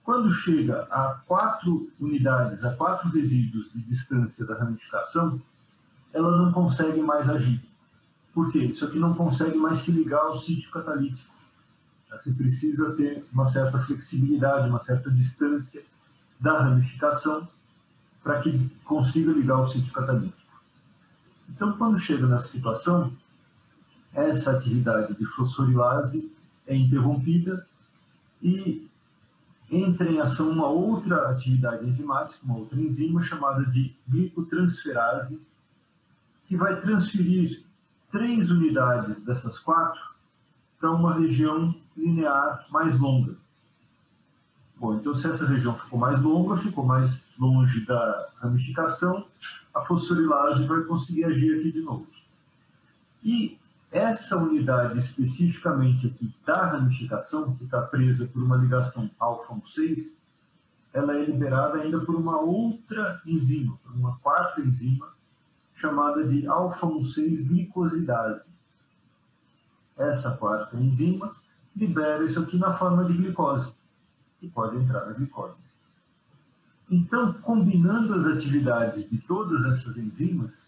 Quando chega a 4 unidades, a 4 resíduos de distância da ramificação, ela não consegue mais agir. Por quê? Isso aqui não consegue mais se ligar ao sítio catalítico. Você precisa ter uma certa flexibilidade, uma certa distância da ramificação para que consiga ligar ao sítio catalítico. Então, quando chega nessa situação, essa atividade de fosforilase é interrompida e entra em ação uma outra atividade enzimática, uma outra enzima chamada de glicotransferase, que vai transferir 3 unidades dessas 4 para uma região linear mais longa. Bom, então se essa região ficou mais longa, ficou mais longe da ramificação, a fosforilase vai conseguir agir aqui de novo. E essa unidade especificamente aqui da ramificação, que está presa por uma ligação alfa-6, ela é liberada ainda por uma outra enzima, por uma 4ª enzima, chamada de alfa-6 glicosidase. Essa 4ª enzima libera isso aqui na forma de glicose, que pode entrar na glicólise. Então, combinando as atividades de todas essas enzimas,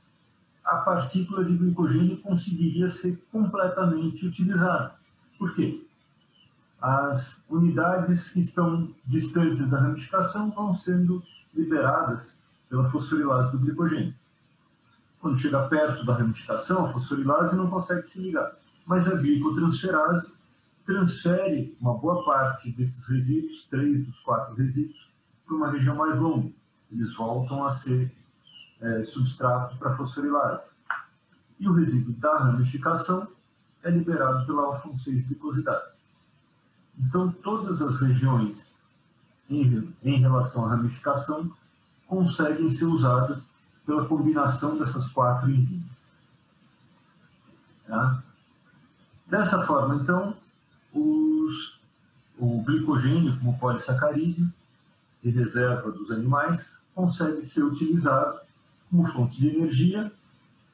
a partícula de glicogênio conseguiria ser completamente utilizada. Por quê? As unidades que estão distantes da ramificação vão sendo liberadas pela fosforilase do glicogênio. Quando chega perto da ramificação, a fosforilase não consegue se ligar, mas a glicotransferase transfere uma boa parte desses resíduos, 3 dos 4 resíduos, para uma região mais longa. Eles voltam a ser substrato para a fosforilase. E o resíduo da ramificação é liberado pela alfa-6 glicosidase. Então, todas as regiões em relação à ramificação conseguem ser usadas pela combinação dessas 4 enzimas. Tá? Dessa forma, então, o glicogênio como polissacarídeo de reserva dos animais consegue ser utilizado como fonte de energia,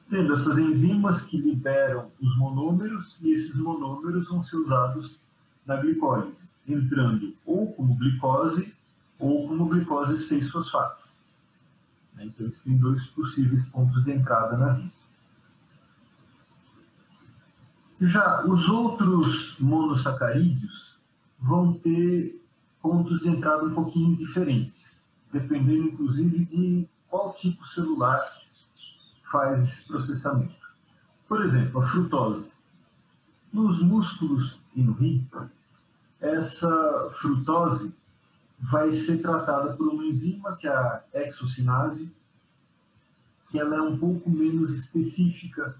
tendo essas enzimas que liberam os monômeros, e esses monômeros vão ser usados na glicólise, entrando ou como glicose ou como glicose 6-fosfato. Então, eles têm 2 possíveis pontos de entrada na vida. Já os outros monossacarídeos vão ter pontos de entrada um pouquinho diferentes, dependendo, inclusive, de qual tipo celular faz esse processamento. Por exemplo, a frutose. Nos músculos e no rim, essa frutose vai ser tratada por uma enzima, que é a hexocinase, que ela é um pouco menos específica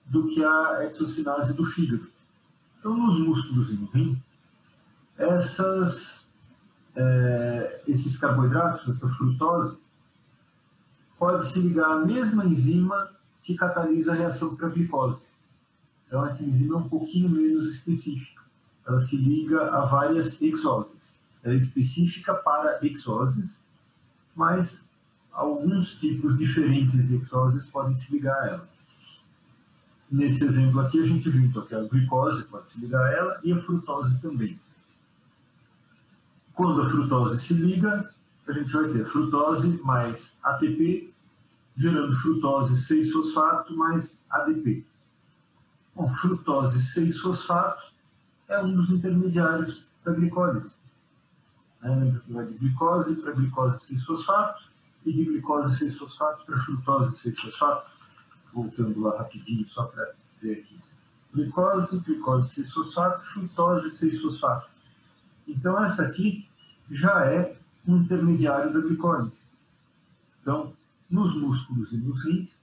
do que a hexocinase do fígado. Então, nos músculos e no rim, esses carboidratos, essa frutose, pode se ligar à mesma enzima que catalisa a reação para a glicose. Então, essa enzima é um pouquinho menos específica. Ela se liga a várias hexoses. Ela é específica para hexoses, mas alguns tipos diferentes de hexoses podem se ligar a ela. Nesse exemplo aqui, a gente viu então, que a glicose pode se ligar a ela e a frutose também. Quando a frutose se liga, a gente vai ter frutose mais ATP, gerando frutose 6-fosfato mais ADP. Bom, frutose 6-fosfato é um dos intermediários da glicólise. Vai de glicose para glicose 6-fosfato, e de glicose 6-fosfato para frutose 6-fosfato. Voltando lá rapidinho, só para ver aqui. Glicose 6-fosfato, frutose 6-fosfato. Então, essa aqui já é um intermediário da glicólise. Então, nos músculos e nos rins,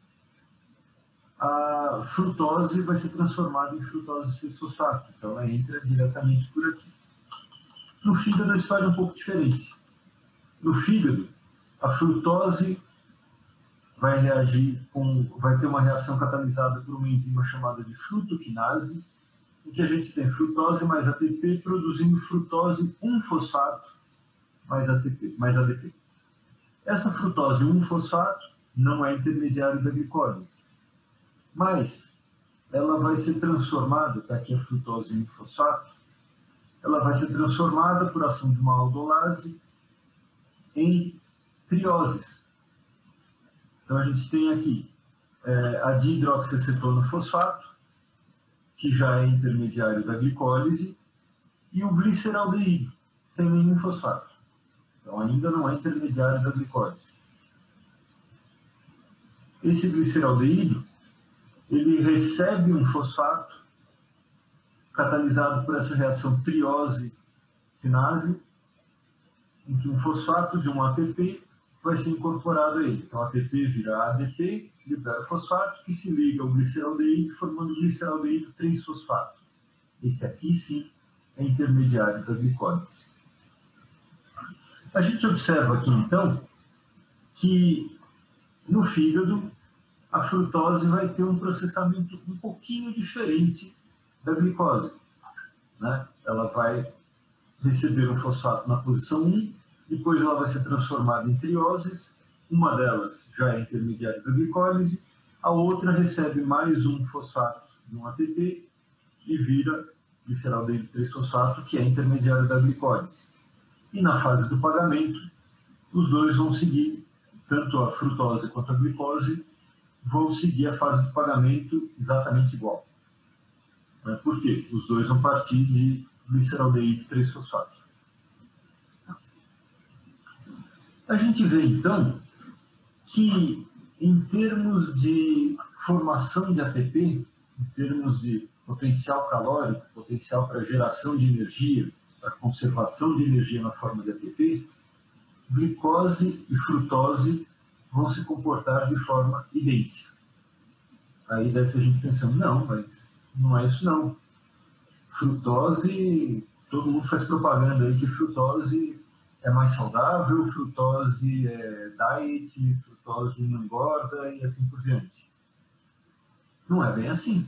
a frutose vai ser transformada em frutose 6-fosfato. Então, ela entra diretamente por aqui. No fígado, a história é um pouco diferente. No fígado, a frutose vai ter uma reação catalisada por uma enzima chamada de frutoquinase, em que a gente tem frutose mais ATP produzindo frutose 1-fosfato mais ADP. Essa frutose 1-fosfato não é intermediário da glicólise, mas ela vai ser transformada, está aqui a frutose 1-fosfato, ela vai ser transformada por ação de uma aldolase em trioses. Então, a gente tem aqui a dihidroxiacetona fosfato, que já é intermediário da glicólise, e o gliceraldeído, sem nenhum fosfato. Então, ainda não é intermediário da glicólise. Esse gliceraldeído, ele recebe um fosfato catalisado por essa reação triose-sinase, em que um fosfato de um ATP vai ser incorporado a ele. Então, o ATP vira ADP, libera fosfato, que se liga ao gliceraldeído, formando gliceraldeído 3-fosfato. Esse aqui, sim, é intermediário da glicólise. A gente observa aqui, então, que no fígado, a frutose vai ter um processamento um pouquinho diferente da glicose, né? Ela vai receber um fosfato na posição 1, depois ela vai ser transformada em trioses, uma delas já é intermediária da glicólise, a outra recebe mais um fosfato de um ATP e vira gliceraldeído 3-fosfato, que é intermediário da glicólise. E na fase do pagamento, os dois vão seguir, tanto a frutose quanto a glicose, vão seguir a fase do pagamento exatamente igual. Por quê? Os dois vão partir de gliceraldeído 3-fosfato. A gente vê, então, que em termos de formação de ATP, em termos de potencial calórico, potencial para geração de energia, para conservação de energia na forma de ATP, glicose e frutose vão se comportar de forma idêntica. Aí deve ter gente pensando, não, mas não é isso não. Frutose, todo mundo faz propaganda aí que frutose é mais saudável, frutose é diet, frutose não engorda e assim por diante. Não é bem assim.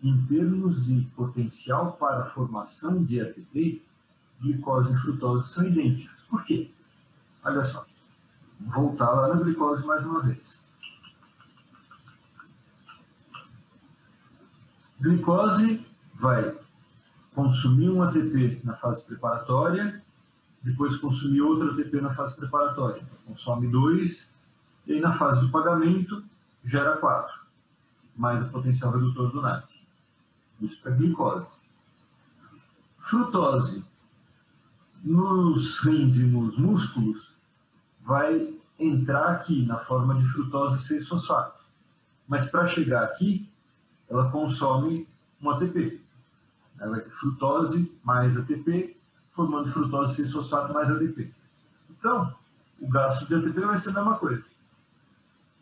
Em termos de potencial para a formação de ATP, glicose e frutose são idênticas. Por quê? Olha só. Vou voltar lá na glicose mais uma vez. Glicose vai consumir um ATP na fase preparatória, depois consumir outro ATP na fase preparatória. Então, consome 2, e aí na fase do pagamento gera 4, mais o potencial redutor do NAD. Isso para glicose. Frutose, nos rins e nos músculos, vai entrar aqui na forma de frutose 6-fosfato. Mas para chegar aqui, ela consome um ATP. Ela vai ter frutose mais ATP, formando frutose 6-fosfato mais ADP. Então, o gasto de ATP vai ser a mesma coisa.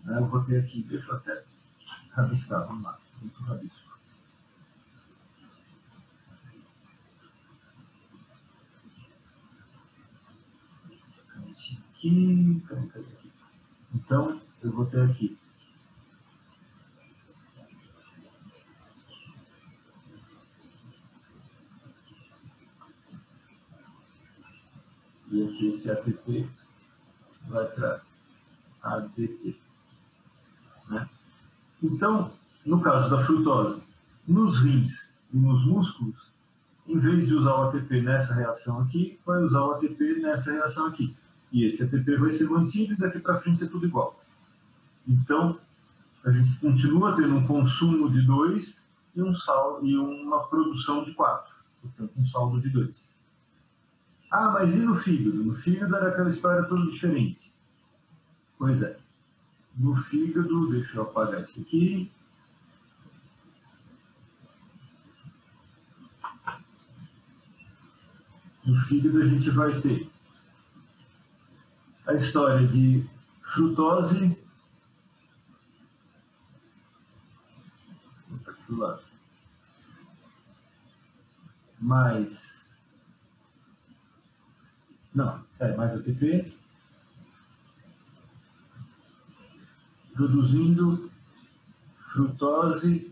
Eu vou ter aqui, deixa eu até rabiscar, vamos lá, muito rabisco. Aqui. Então, eu vou ter aqui e aqui esse ATP vai para ADP. Né? Então, no caso da frutose, nos rins e nos músculos, em vez de usar o ATP nessa reação aqui, vai usar o ATP nessa reação aqui. E esse ATP vai ser mantido e daqui para frente é tudo igual. Então, a gente continua tendo um consumo de 2 e uma produção de 4. Portanto, um saldo de 2. Ah, mas e no fígado? No fígado era aquela história toda diferente. Pois é. No fígado, deixa eu apagar isso aqui. No fígado a gente vai ter a história de frutose, mais ATP, produzindo frutose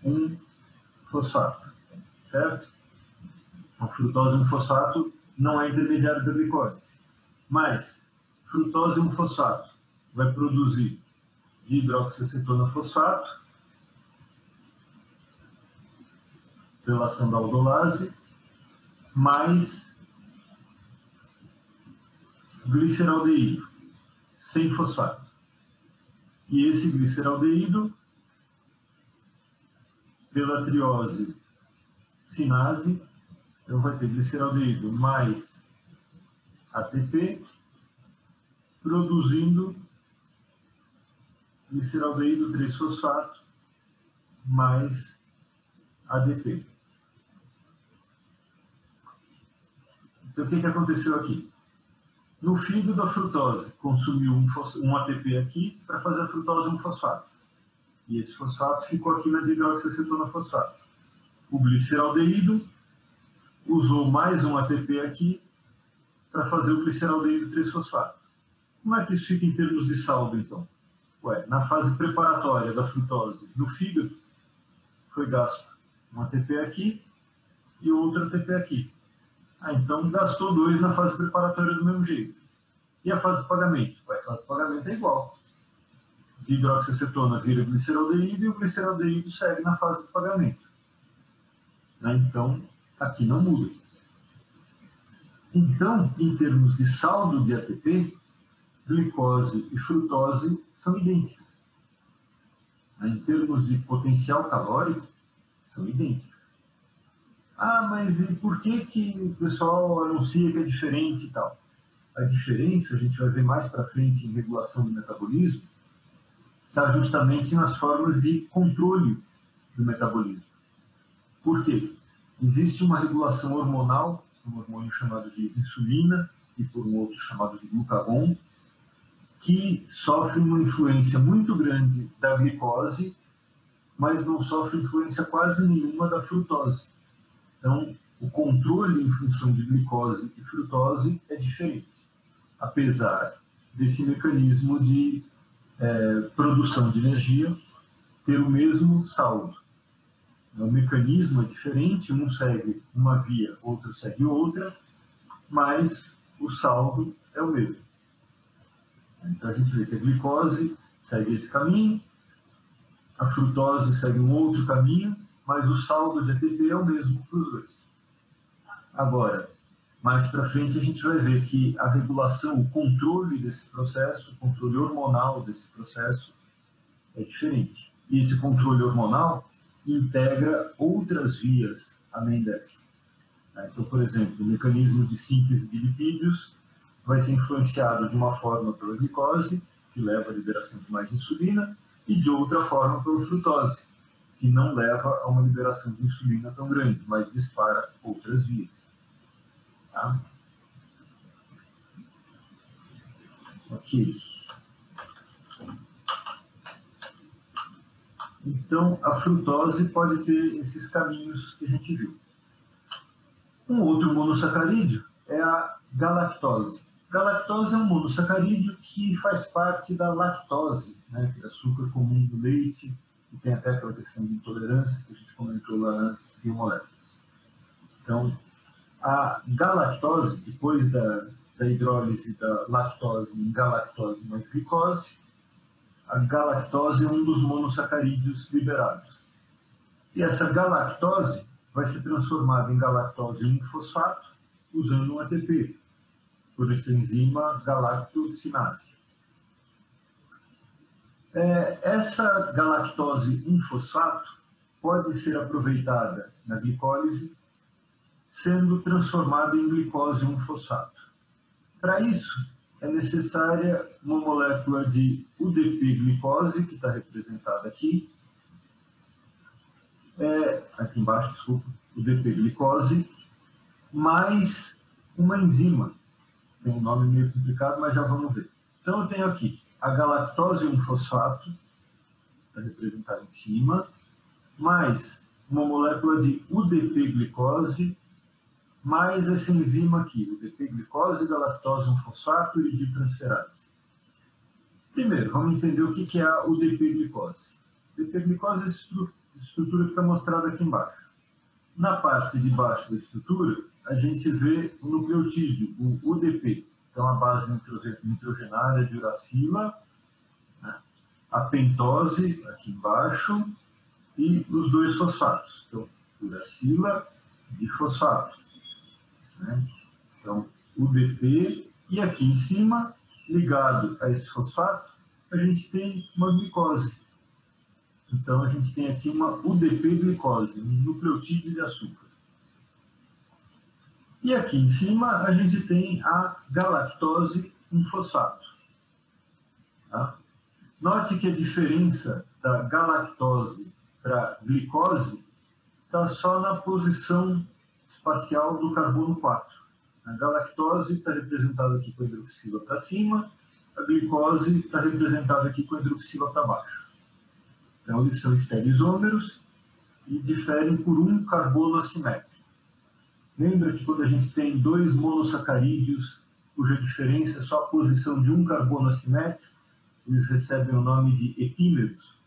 1-fosfato, certo? A frutose 1-fosfato não é intermediário da glicólise, mas frutose 1-fosfato vai produzir dihidroxiacetona fosfato pela ação da aldolase, mais gliceraldeído, sem fosfato. E esse gliceraldeído, pela triose sinase, então vai ter gliceraldeído mais ATP, produzindo gliceraldeído 3-fosfato mais ADP. Então, o que aconteceu aqui? No fígado, a frutose consumiu um ATP aqui para fazer a frutose 1-fosfato. E esse fosfato ficou aqui na dihidroxiacetona fosfato. O gliceraldeído usou mais um ATP aqui para fazer o gliceraldeído 3-fosfato. Como é que isso fica em termos de saldo, então? Na fase preparatória da frutose no fígado, foi gasto um ATP aqui e outro ATP aqui. Então, gastou 2 na fase preparatória do mesmo jeito. E a fase de pagamento? A fase de pagamento é igual. Dihidroxiacetona vira gliceraldeído e o gliceraldeído segue na fase de pagamento. Então, aqui não muda. Então, em termos de saldo de ATP, glicose e frutose são idênticas. Em termos de potencial calórico, são idênticas. Mas e por que o pessoal anuncia que é diferente e tal? A diferença, a gente vai ver mais para frente em regulação do metabolismo, está justamente nas formas de controle do metabolismo. Por quê? Existe uma regulação hormonal, um hormônio chamado de insulina e por um outro chamado de glucagon, que sofre uma influência muito grande da glicose, mas não sofre influência quase nenhuma da frutose. Então, o controle em função de glicose e frutose é diferente, apesar desse mecanismo de produção de energia ter o mesmo saldo. O mecanismo é diferente, um segue uma via, outro segue outra, mas o saldo é o mesmo. Então a gente vê que a glicose segue esse caminho, a frutose segue um outro caminho, mas o saldo de ATP é o mesmo para os dois. Agora, mais para frente a gente vai ver que a regulação, o controle desse processo, o controle hormonal desse processo é diferente. E esse controle hormonal integra outras vias além dessa. Então, por exemplo, o mecanismo de síntese de lipídios vai ser influenciado de uma forma pela glicose, que leva à liberação de mais insulina, e de outra forma pela frutose, que não leva a uma liberação de insulina tão grande, mas dispara outras vias. Tá? Ok. Então, a frutose pode ter esses caminhos que a gente viu. Um outro monossacarídeo é a galactose. Galactose é um monossacarídeo que faz parte da lactose, né, que é açúcar comum do leite, e tem até aquela questão de intolerância que a gente comentou lá nas biomoléculas. Então, a galactose, depois da hidrólise da lactose em galactose mais glicose, a galactose é um dos monossacarídeos liberados. E essa galactose vai ser transformada em galactose 1-fosfato usando um ATP, por essa enzima galactosinase. Essa galactose 1-fosfato pode ser aproveitada na glicólise, sendo transformada em glicose 1-fosfato. Para isso, é necessária uma molécula de UDP-glicose, que está representada aqui, aqui embaixo, desculpa, UDP-glicose, mais uma enzima. Tem um nome meio complicado, mas já vamos ver. Então, eu tenho aqui a galactose 1-fosfato, está representada em cima, mais uma molécula de UDP-glicose, mais essa enzima aqui, UDP-glicose, galactose 1-fosfato e uriditransferase. Primeiro, vamos entender o que é a UDP-glicose. UDP-glicose é a estrutura que está mostrada aqui embaixo. Na parte de baixo da estrutura, a gente vê o nucleotídeo, o UDP. Então, a base nitrogenária de uracila, né? A pentose aqui embaixo e os 2 fosfatos. Então, uracila e fosfato. Né? Então, UDP, e aqui em cima, ligado a esse fosfato, a gente tem uma glicose. Então, a gente tem aqui uma UDP-glicose, um nucleotídeo de açúcar. E aqui em cima, a gente tem a galactose 1-fosfato. Tá? Note que a diferença da galactose para glicose está só na posição espacial do carbono 4. A galactose está representada aqui com a hidroxila para cima, a glicose está representada aqui com a hidroxila para baixo. Então, eles são estereoisômeros e diferem por um carbono assimétrico. Lembra que quando a gente tem 2 monossacarídeos, cuja diferença é só a posição de um carbono assimétrico, eles recebem o nome de epímeros.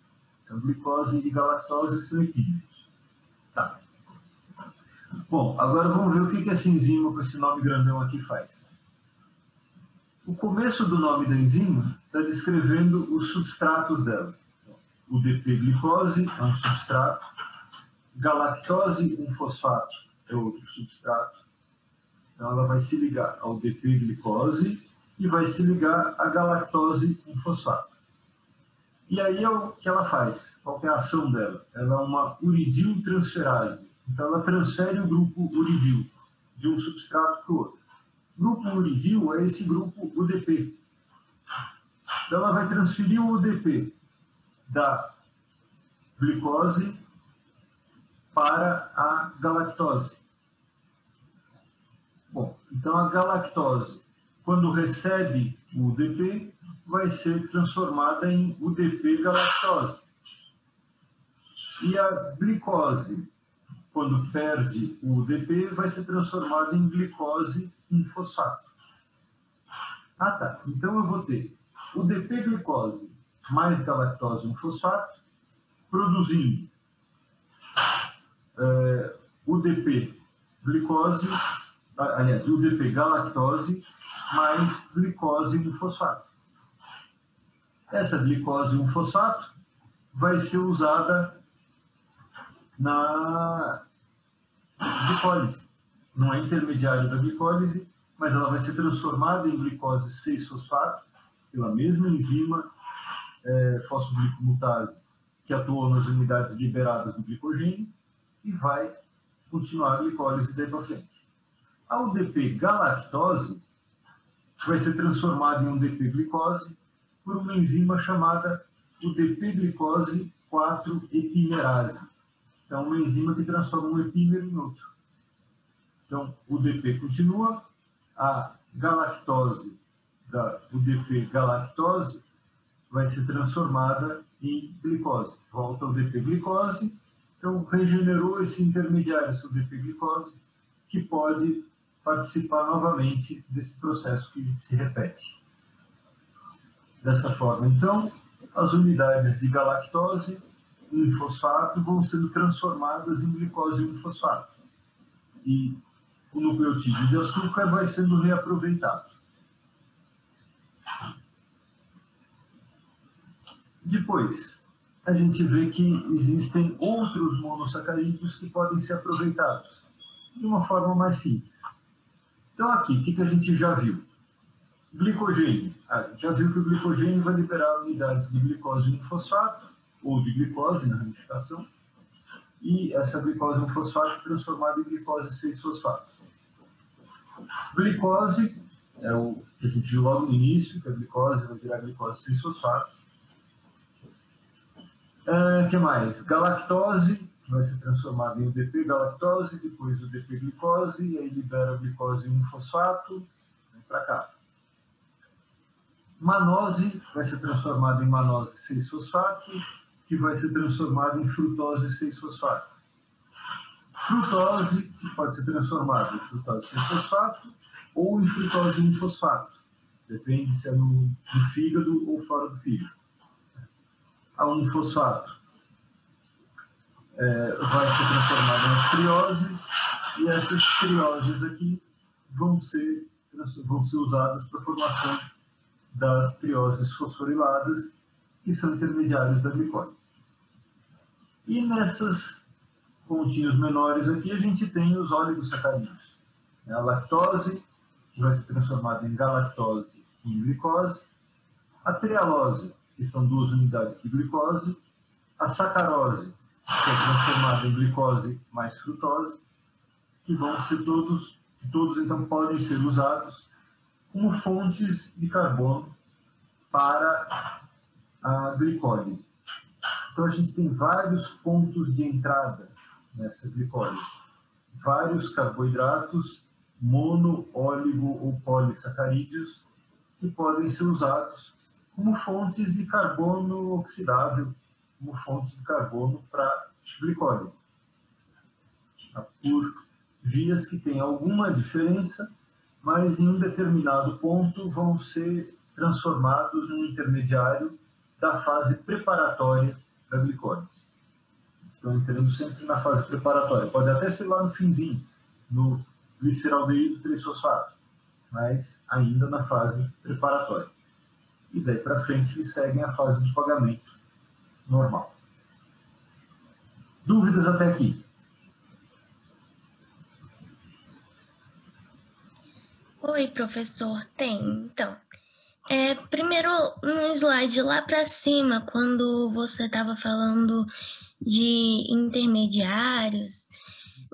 Então, glicose e galactose são epímeros. Tá. Bom, agora vamos ver o que essa enzima com esse nome grandão aqui faz. O começo do nome da enzima está descrevendo os substratos dela. O UDP-glicose é um substrato, galactose 1-fosfato é outro substrato. Então, ela vai se ligar ao UDP-glicose e vai se ligar à galactose 1-fosfato. E aí é o que ela faz, qual é a ação dela? Ela é uma uridiltransferase. Então, ela transfere o grupo uridil de um substrato para o outro. O grupo uridil é esse grupo UDP. Então, ela vai transferir o UDP da glicose para a galactose. Bom, então a galactose, quando recebe o UDP, vai ser transformada em UDP-galactose. E a glicose, quando perde o UDP, vai ser transformada em glicose 1-fosfato. Ah, tá. Então eu vou ter UDP-glicose mais galactose 1-fosfato, produzindo UDP-glicose, aliás, UDP-galactose mais glicose 1-fosfato. Essa glicose 1-fosfato vai ser usada na glicólise. Não é intermediário da glicólise, mas ela vai ser transformada em glicose 6-fosfato pela mesma enzima fosfoglicomutase que atuou nas unidades liberadas do glicogênio e vai continuar a glicólise daí para frente. A UDP-galactose vai ser transformada em UDP-glicose por uma enzima chamada UDP-glicose 4-epimerase. Então, uma enzima que transforma um epímero em outro. Então, o UDP continua, a galactose da UDP-galactose vai ser transformada em glicose. Volta ao UDP-glicose, então regenerou esse intermediário, esse UDP-glicose, que pode participar novamente desse processo que se repete. Dessa forma, então, as unidades de galactose 1-fosfato vão sendo transformadas em glicose 1-fosfato. E o nucleotídeo de açúcar vai sendo reaproveitado. Depois, a gente vê que existem outros monossacarídeos que podem ser aproveitados de uma forma mais simples. Então, aqui, o que a gente já viu? Glicogênio. Já viu que o glicogênio vai liberar unidades de glicose 1-fosfato, ou de glicose na ramificação, e essa glicose 1-fosfato é transformada em glicose 6-fosfato. Glicose é o que a gente viu logo no início, que a glicose vai virar glicose 6-fosfato. Que mais? Galactose, que vai ser transformada em UDP-galactose, depois UDP-glicose, e aí libera a glicose 1-fosfato, vem para cá. Manose vai ser transformada em manose 6-fosfato, que vai ser transformada em frutose 6-fosfato. Frutose, que pode ser transformada em frutose 6-fosfato ou em frutose 1-fosfato. Depende se é no fígado ou fora do fígado. A 1-fosfato vai ser transformada em estrioses, e essas estrioses aqui vão ser usadas para a formação das trioses fosforiladas, que são intermediários da glicólise. E nessas pontinhos menores aqui, a gente tem os oligosacarídeos. A lactose, que vai ser transformada em galactose e em glicose. A trealose, que são 2 unidades de glicose. A sacarose, que é transformada em glicose mais frutose, que vão ser todos então podem ser usados como fontes de carbono para a glicólise. Então, a gente tem vários pontos de entrada nessa glicólise. Vários carboidratos, mono, óligo ou polissacarídeos, que podem ser usados como fontes de carbono oxidável, como fontes de carbono para glicólise. Por vias que têm alguma diferença, mas em um determinado ponto vão ser transformados num intermediário da fase preparatória da glicólise. Estão entrando sempre na fase preparatória. Pode até ser lá no finzinho, no gliceraldeído 3-fosfato, mas ainda na fase preparatória. E daí para frente eles seguem a fase do pagamento normal. Dúvidas até aqui? Oi, professor. Tem, então. Primeiro, no slide lá para cima, quando você estava falando de intermediários,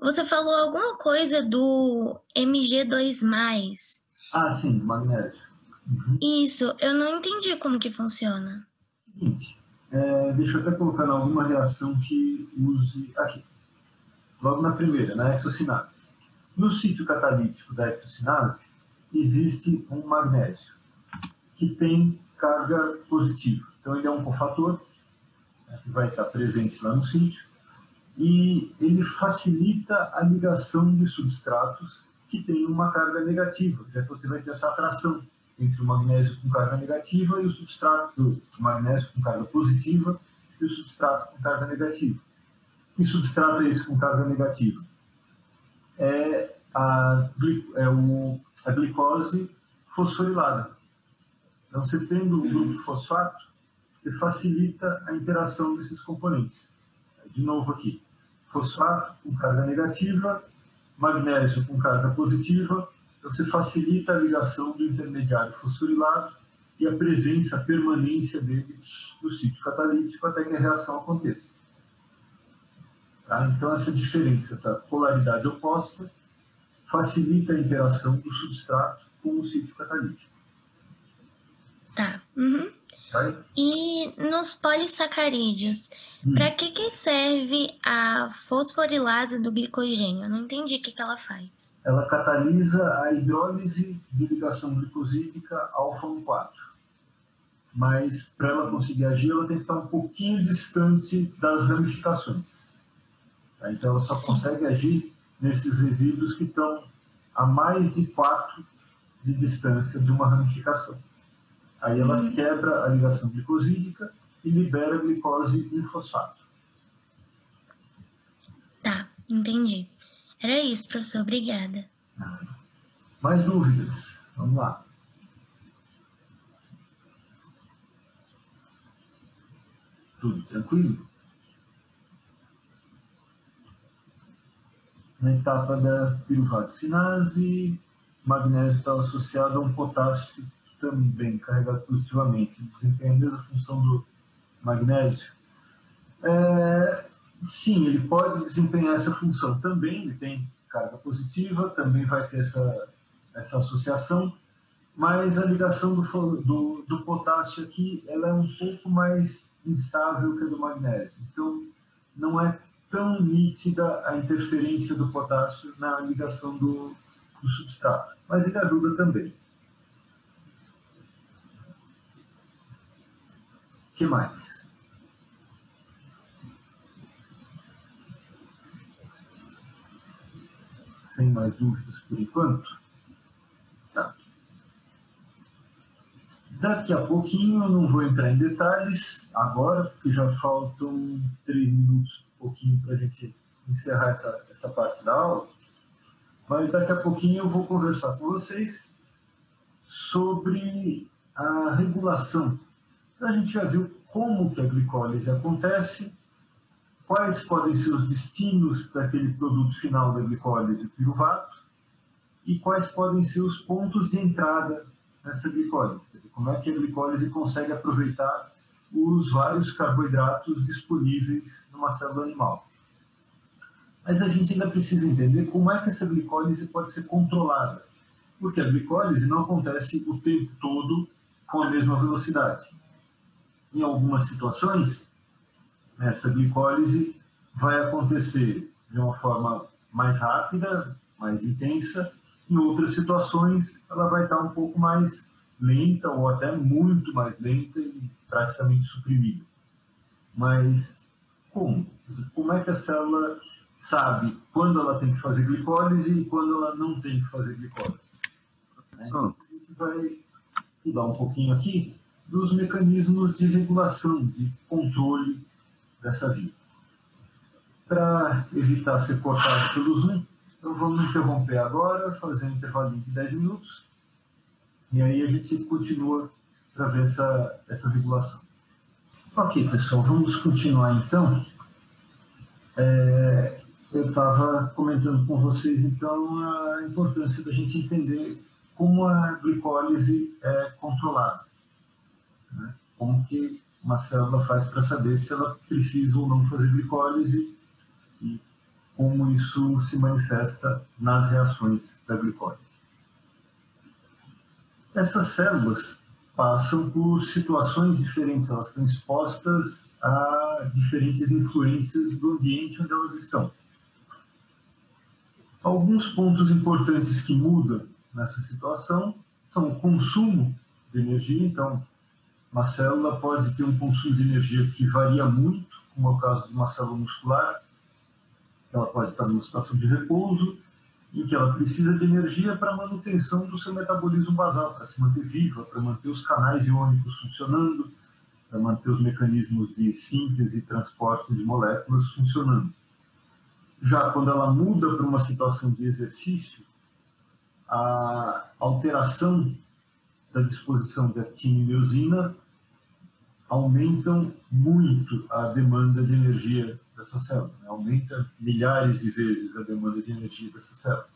você falou alguma coisa do Mg2+. Ah, sim, magnésio. Uhum. Isso, eu não entendi como que funciona. Seguinte, deixa eu até colocar alguma reação que use aqui. Logo na primeira, na exocinase. No sítio catalítico da exocinase, existe um magnésio que tem carga positiva. Então, ele é um cofator, que vai estar presente lá no sítio, e ele facilita a ligação de substratos que têm uma carga negativa, já que você vai ter essa atração entre o magnésio com carga negativa e o substrato, o magnésio com carga positiva e o substrato com carga negativa. Que substrato é esse com carga negativa? É a glicose fosforilada. Então, você tendo um grupo fosfato, você facilita a interação desses componentes. De novo aqui, fosfato com carga negativa, magnésio com carga positiva, então você facilita a ligação do intermediário fosforilado e a presença, a permanência dele no sítio catalítico até que a reação aconteça. Tá? Então, essa diferença, essa polaridade oposta, facilita a interação do substrato com o sítio catalítico. Tá. Uhum. Vai? E nos polissacarídeos, para que serve a fosforilase do glicogênio? Eu não entendi o que ela faz. Ela catalisa a hidrólise de ligação glicosídica alfa-1,4. Mas, para ela conseguir agir, ela tem que estar um pouquinho distante das ramificações. Tá? Então, ela só consegue agir nesses resíduos que estão a mais de 4 de distância de uma ramificação. Aí ela quebra a ligação glicosídica e libera a glicose 1-fosfato. Tá, entendi. Era isso, professor. Obrigada. Mais dúvidas? Vamos lá. Tudo tranquilo? Na etapa da piruvacinase, magnésio está associado a um potássio também carregado positivamente, desempenha a mesma função do magnésio. Sim, ele pode desempenhar essa função também, ele tem carga positiva, também vai ter essa associação, mas a ligação do potássio aqui ela é um pouco mais instável que a do magnésio. Então, não é tão nítida a interferência do potássio na ligação do substrato, mas ele ajuda também. O que mais? Sem mais dúvidas por enquanto? Tá. Daqui a pouquinho, eu não vou entrar em detalhes agora, porque já faltam 3 minutos, um pouquinho, para a gente encerrar essa parte da aula. Mas daqui a pouquinho eu vou conversar com vocês sobre a regulação. A gente já viu como que a glicólise acontece, quais podem ser os destinos daquele produto final da glicólise, o piruvato, e quais podem ser os pontos de entrada nessa glicólise. Quer dizer, como é que a glicólise consegue aproveitar os vários carboidratos disponíveis numa célula animal. Mas a gente ainda precisa entender como é que essa glicólise pode ser controlada, porque a glicólise não acontece o tempo todo com a mesma velocidade. Em algumas situações, essa glicólise vai acontecer de uma forma mais rápida, mais intensa. Em outras situações, ela vai estar um pouco mais lenta ou até muito mais lenta e praticamente suprimida. Mas como? Como é que a célula sabe quando ela tem que fazer glicólise e quando ela não tem que fazer glicólise? Então, a gente vai estudar um pouquinho aqui dos mecanismos de regulação, de controle dessa via. Para evitar ser cortado pelo Zoom, então vamos interromper agora, fazer um intervalinho de 10 minutos, e aí a gente continua para ver essa regulação. Ok, pessoal, vamos continuar então. Eu estava comentando com vocês, então, a importância da gente entender como a glicólise é controlada, né? Como que uma célula faz para saber se ela precisa ou não fazer glicólise e como isso se manifesta nas reações da glicólise. Essas células passam por situações diferentes, elas estão expostas a diferentes influências do ambiente onde elas estão. Alguns pontos importantes que mudam nessa situação são o consumo de energia. Então, uma célula pode ter um consumo de energia que varia muito, como é o caso de uma célula muscular, que ela pode estar numa situação de repouso, em que ela precisa de energia para a manutenção do seu metabolismo basal, para se manter viva, para manter os canais iônicos funcionando, para manter os mecanismos de síntese e transporte de moléculas funcionando. Já quando ela muda para uma situação de exercício, a alteração da disposição de actina e miosina aumentam muito a demanda de energia dessa célula, né? Aumenta milhares de vezes a demanda de energia dessa célula.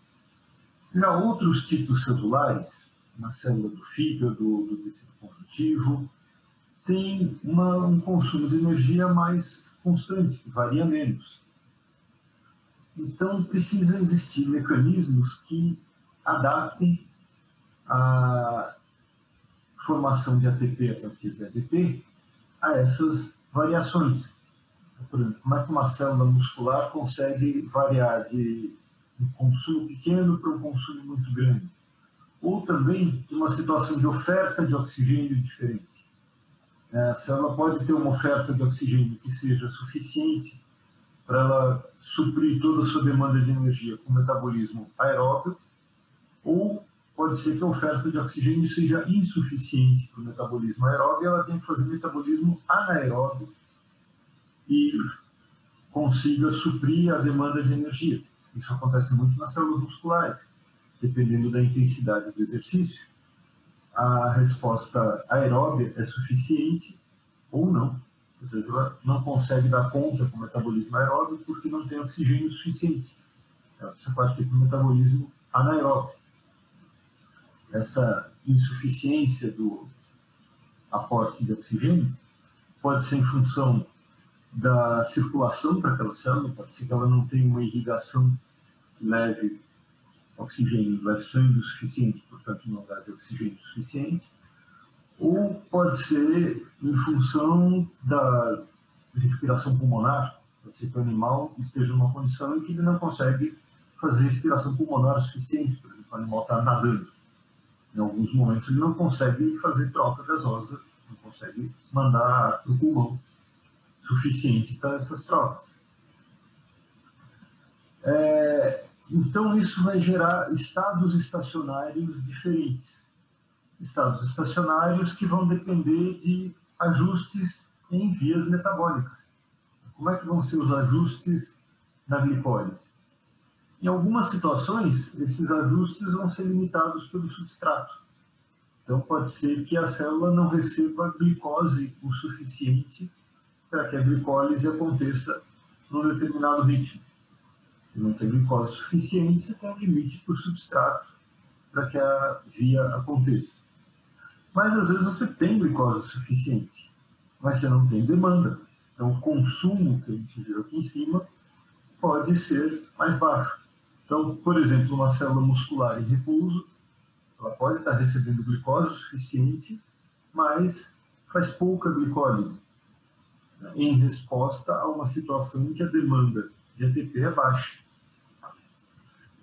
Já outros tipos celulares, na célula do fígado, do tecido conjuntivo, tem um consumo de energia mais constante, que varia menos. Então, precisam existir mecanismos que adaptem a formação de ATP a partir de ADP a essas variações. Por exemplo, como é que uma célula muscular consegue variar de um consumo pequeno para um consumo muito grande? Ou também de uma situação de oferta de oxigênio diferente. A célula pode ter uma oferta de oxigênio que seja suficiente para ela suprir toda a sua demanda de energia com metabolismo aeróbio, ou pode ser que a oferta de oxigênio seja insuficiente para o metabolismo aeróbio e ela tem que fazer metabolismo anaeróbio e consiga suprir a demanda de energia. Isso acontece muito nas células musculares. Dependendo da intensidade do exercício, a resposta aeróbia é suficiente ou não. Às vezes ela não consegue dar conta com o metabolismo aeróbio porque não tem oxigênio suficiente. Ela precisa partir para o metabolismo anaeróbio. Essa insuficiência do aporte de oxigênio pode ser em função da circulação para aquela célula, pode ser que ela não tenha uma irrigação que leve oxigênio, leve sangue o suficiente para portanto não dá de oxigênio suficiente, ou pode ser em função da respiração pulmonar. Pode ser que o animal esteja numa condição em que ele não consegue fazer respiração pulmonar o suficiente. Por exemplo, o animal está nadando. Em alguns momentos ele não consegue fazer troca gasosa, não consegue mandar ar para o pulmão suficiente para essas trocas. Então isso vai gerar estados estacionários diferentes. Estados estacionários que vão depender de ajustes em vias metabólicas. Como é que vão ser os ajustes na glicólise? Em algumas situações, esses ajustes vão ser limitados pelo substrato. Então, pode ser que a célula não receba glicose o suficiente para que a glicólise aconteça num determinado ritmo. Se não tem glicose suficiente, você tem um limite por substrato para que a via aconteça. Mas, às vezes, você tem glicose suficiente, mas você não tem demanda. Então, o consumo que a gente viu aqui em cima pode ser mais baixo. Então, por exemplo, uma célula muscular em repouso, ela pode estar recebendo glicose suficiente, mas faz pouca glicólise, né, em resposta a uma situação em que a demanda de ATP é baixa.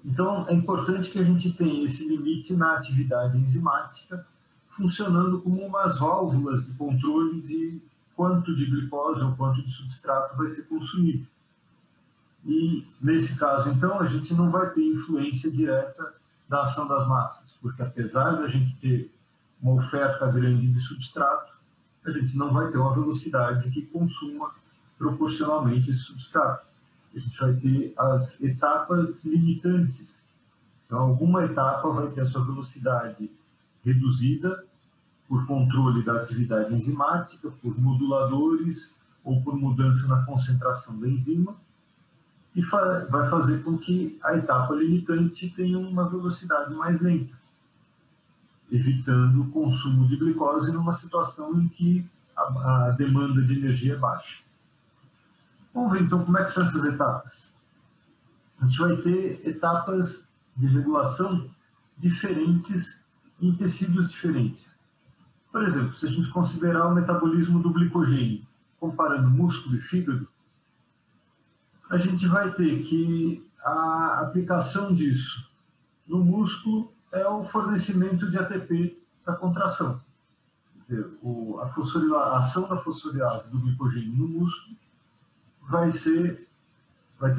Então, é importante que a gente tenha esse limite na atividade enzimática, funcionando como umas válvulas de controle de quanto de glicose ou quanto de substrato vai ser consumido. E, nesse caso, então, a gente não vai ter influência direta da ação das massas, porque apesar de a gente ter uma oferta grande de substrato, a gente não vai ter uma velocidade que consuma proporcionalmente esse substrato. A gente vai ter as etapas limitantes. Então, alguma etapa vai ter a sua velocidade reduzida por controle da atividade enzimática, por moduladores ou por mudança na concentração da enzima, e vai fazer com que a etapa limitante tenha uma velocidade mais lenta, evitando o consumo de glicose numa situação em que a demanda de energia é baixa. Vamos ver então como é que são essas etapas. A gente vai ter etapas de regulação diferentes em tecidos diferentes. Por exemplo, se a gente considerar o metabolismo do glicogênio, comparando músculo e fígado, a gente vai ter que a aplicação disso no músculo é o fornecimento de ATP para a contração. Quer dizer, a ação da fosforilase do glicogênio no músculo vai ter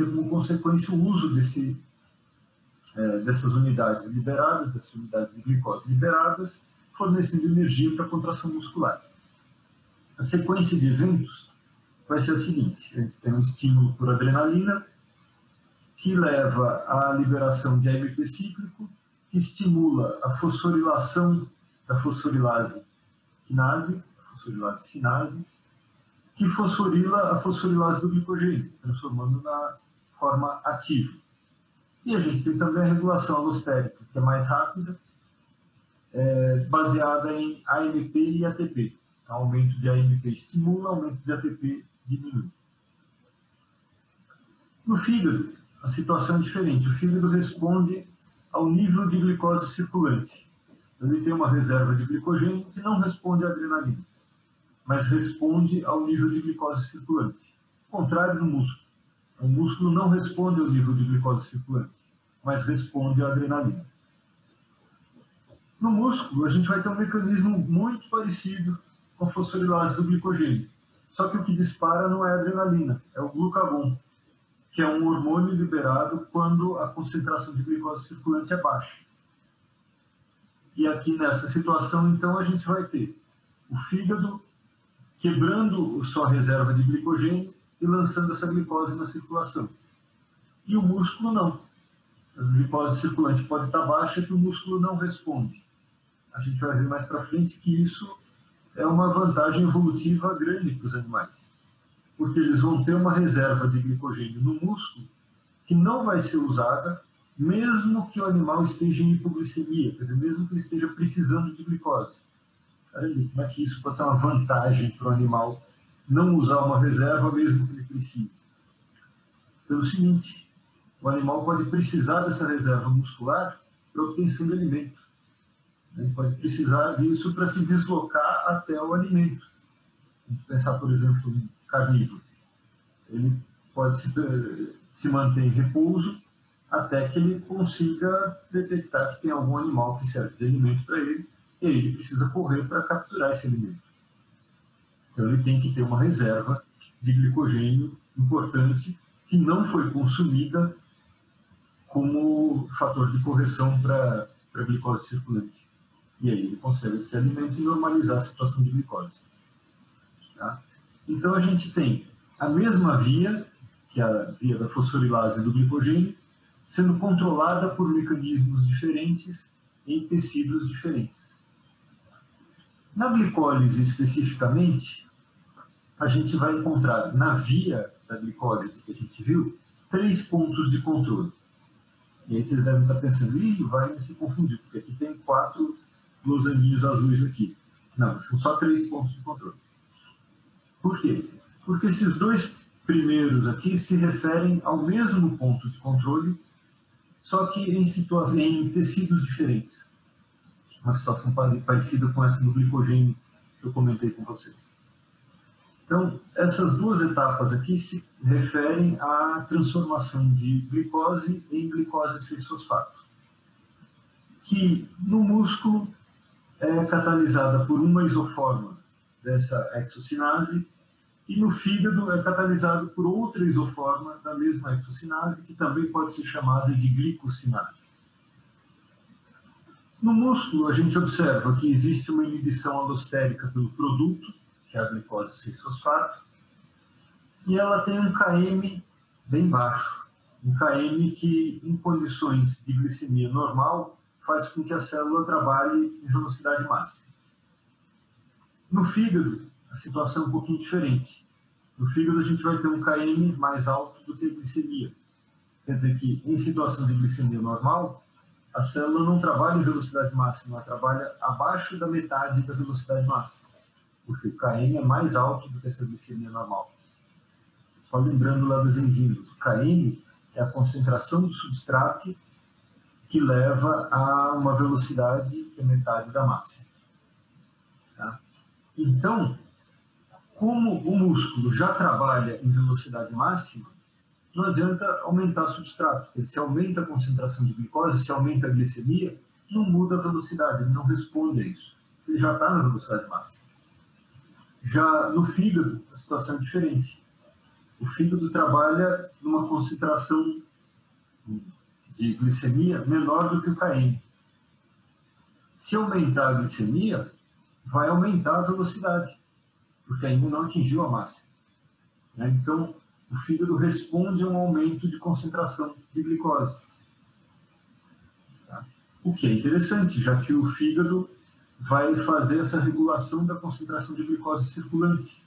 como consequência o uso dessas unidades liberadas, dessas unidades de glicose liberadas, fornecendo energia para a contração muscular. A sequência de eventos vai ser a seguinte: a gente tem um estímulo por adrenalina, que leva à liberação de AMP cíclico, que estimula a fosforilação da fosforilase quinase, a fosforilase sinase, que fosforila a fosforilase do glicogênio, transformando na forma ativa. E a gente tem também a regulação alostérica, que é mais rápida, baseada em AMP e ATP. Aumento de AMP estimula, aumento de ATP diminui. No fígado, a situação é diferente. O fígado responde ao nível de glicose circulante. Ele tem uma reserva de glicogênio que não responde à adrenalina, mas responde ao nível de glicose circulante. Ao contrário do músculo. O músculo não responde ao nível de glicose circulante, mas responde à adrenalina. No músculo, a gente vai ter um mecanismo muito parecido com a fosforilase do glicogênio. Só que o que dispara não é a adrenalina, é o glucagon, que é um hormônio liberado quando a concentração de glicose circulante é baixa. E aqui nessa situação, então, a gente vai ter o fígado quebrando sua reserva de glicogênio e lançando essa glicose na circulação. E o músculo não. A glicose circulante pode estar baixa que o músculo não responde. A gente vai ver mais para frente que isso é uma vantagem evolutiva grande para os animais, porque eles vão ter uma reserva de glicogênio no músculo que não vai ser usada mesmo que o animal esteja em hipoglicemia, quer dizer, mesmo que ele esteja precisando de glicose. Como é que isso pode ser uma vantagem para o animal não usar uma reserva mesmo que ele precise? Pelo seguinte, o animal pode precisar dessa reserva muscular para obtenção de alimento. Ele pode precisar disso para se deslocar até o alimento. Pensar, por exemplo, um carnívoro. Ele pode se manter em repouso até que ele consiga detectar que tem algum animal que serve de alimento para ele, e aí ele precisa correr para capturar esse alimento. Então ele tem que ter uma reserva de glicogênio importante que não foi consumida como fator de correção para a glicose circulante. E aí ele consegue ter alimento e normalizar a situação de glicose. Tá? Então a gente tem a mesma via, que é a via da fosforilase do glicogênio, sendo controlada por mecanismos diferentes em tecidos diferentes. Na glicólise especificamente, a gente vai encontrar na via da glicólise que a gente viu 3 pontos de controle. E aí vocês devem estar pensando, vai se confundir, porque aqui tem 4 losaninhos azuis aqui. Não, são só 3 pontos de controle. Por quê? Porque esses 2 primeiros aqui se referem ao mesmo ponto de controle, só que em tecidos diferentes. Uma situação parecida com essa do glicogênio que eu comentei com vocês. Então, essas 2 etapas aqui se referem à transformação de glicose em glicose 6-fosfato, que no músculo é catalisada por uma isoforma dessa exocinase, e no fígado é catalisado por outra isoforma da mesma exocinase, que também pode ser chamada de glicosinase. No músculo, a gente observa que existe uma inibição alostérica pelo produto, que é a glicose 6-fosfato, e ela tem um Km bem baixo, um Km que, em condições de glicemia normal, faz com que a célula trabalhe em velocidade máxima. No fígado, a situação é um pouquinho diferente. No fígado, a gente vai ter um Km mais alto do que a glicemia. Quer dizer que, em situação de glicemia normal, a célula não trabalha em velocidade máxima, ela trabalha abaixo da metade da velocidade máxima, porque o Km é mais alto do que essa glicemia normal. Só lembrando lá das enzimas, o Km é a concentração do substrato que leva a uma velocidade que é metade da máxima. Tá? Então, como o músculo já trabalha em velocidade máxima, não adianta aumentar o substrato, porque se aumenta a concentração de glicose, se aumenta a glicemia, não muda a velocidade, ele não responde a isso. Ele já está na velocidade máxima. Já no fígado, a situação é diferente. O fígado trabalha numa concentração de glicemia menor do que o Km. Se aumentar a glicemia, vai aumentar a velocidade, porque ainda não atingiu a máxima. Então, o fígado responde a um aumento de concentração de glicose. O que é interessante, já que o fígado vai fazer essa regulação da concentração de glicose circulante.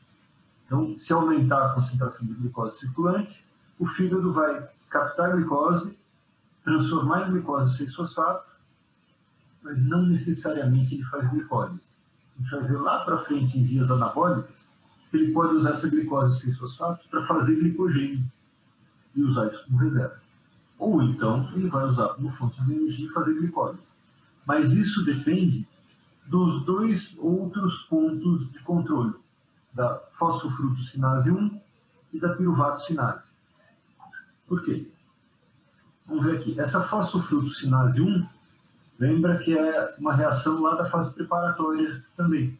Então, se aumentar a concentração de glicose circulante, o fígado vai captar a glicose, transformar em glicose 6-fosfato, mas não necessariamente ele faz glicólise. A gente vai ver lá para frente, em vias anabólicas, que ele pode usar essa glicose 6-fosfato para fazer glicogênio e usar isso como reserva. Ou então, ele vai usar como fonte de energia e fazer glicólise. Mas isso depende dos 2 outros pontos de controle, da fosfofrutossinase 1 e da piruvato-sinase. Por quê? Vamos ver aqui. Essa fosfofrutossinase 1, lembra que é uma reação lá da fase preparatória também.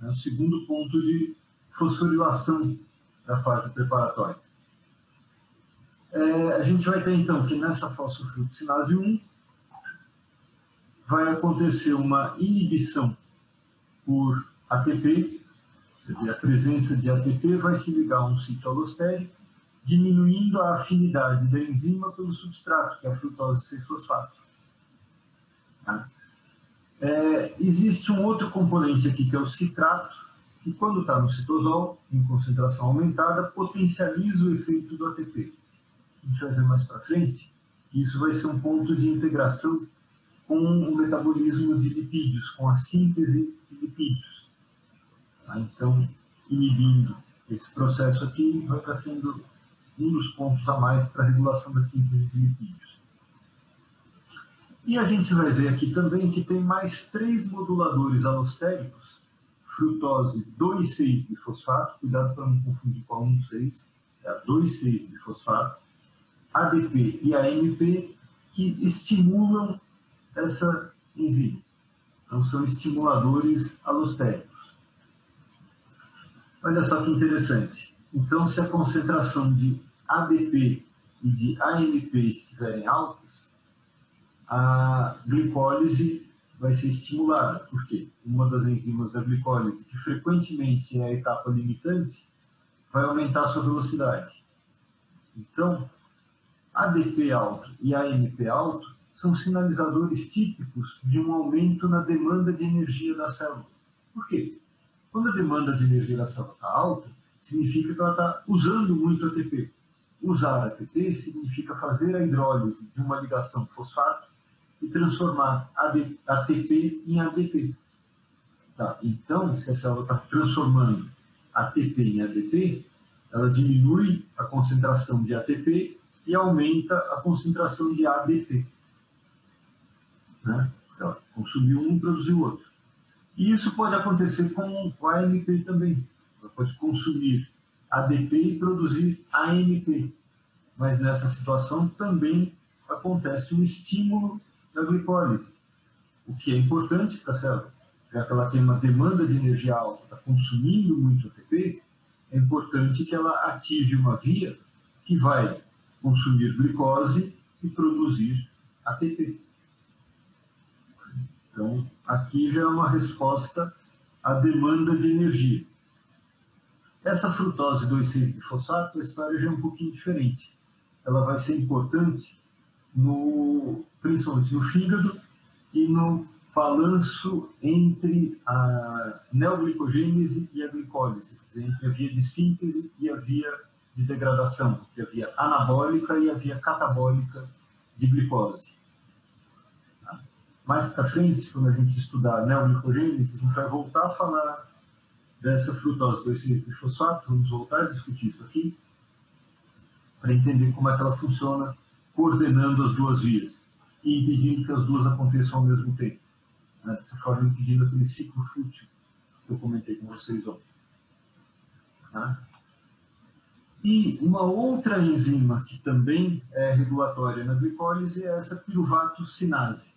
É o segundo ponto de fosforilação da fase preparatória. A gente vai ter, então, que nessa fosfofrutossinase 1 vai acontecer uma inibição por ATP, quer dizer, a presença de ATP vai se ligar a um sítio alostérico, diminuindo a afinidade da enzima pelo substrato, que é a frutose 6-fosfato. Tá? Existe um outro componente aqui, que é o citrato, que quando está no citosol, em concentração aumentada, potencializa o efeito do ATP. A gente vai ver mais para frente que isso vai ser um ponto de integração com o metabolismo de lipídios, com a síntese de lipídios. Tá? Então, inibindo esse processo aqui, vai estar sendo um dos pontos a mais para a regulação da síntese de lipídios. E a gente vai ver aqui também que tem mais 3 moduladores alostéricos, frutose 2,6-bifosfato, cuidado para não confundir com a 1,6, é a 2,6-bifosfato, ADP e AMP, que estimulam essa enzima. Então, são estimuladores alostéricos. Olha só que interessante. Então, se a concentração de ADP e de AMP estiverem altas, a glicólise vai ser estimulada. Por quê? Uma das enzimas da glicólise, que frequentemente é a etapa limitante, vai aumentar a sua velocidade. Então, ADP alto e AMP alto são sinalizadores típicos de um aumento na demanda de energia da célula. Por quê? Quando a demanda de energia da célula está alta, significa que ela está usando muito ATP. Usar ATP significa fazer a hidrólise de uma ligação fosfato e transformar ATP em ADP. Tá? Então, se a célula está transformando ATP em ADP, ela diminui a concentração de ATP e aumenta a concentração de ADP. Né? Ela consumiu um e produziu o outro. E isso pode acontecer com o AMP também. Ela pode consumir ADP e produzir AMP. Mas nessa situação também acontece um estímulo da glicólise, o que é importante para a célula, já que ela tem uma demanda de energia alta, está consumindo muito ATP, é importante que ela ative uma via que vai consumir glicose e produzir ATP. Então, aqui já é uma resposta à demanda de energia. Essa frutose 2,6-bifosfato, a história já é um pouquinho diferente. Ela vai ser importante, principalmente no fígado e no balanço entre a neoglicogênese e a glicólise, quer dizer, entre a via de síntese e a via de degradação, entre a via anabólica e a via catabólica de glicose. Mais para frente, quando a gente estudar neoglicogênese, a gente vai voltar a falar dessa frutose 2,6-bifosfato, vamos voltar a discutir isso aqui, para entender como é que ela funciona, coordenando as duas vias e impedindo que as duas aconteçam ao mesmo tempo. Né? Dessa forma, impedindo aquele ciclo fútil que eu comentei com vocês ontem. Tá? E uma outra enzima que também é regulatória na glicólise é essa piruvato-sinase.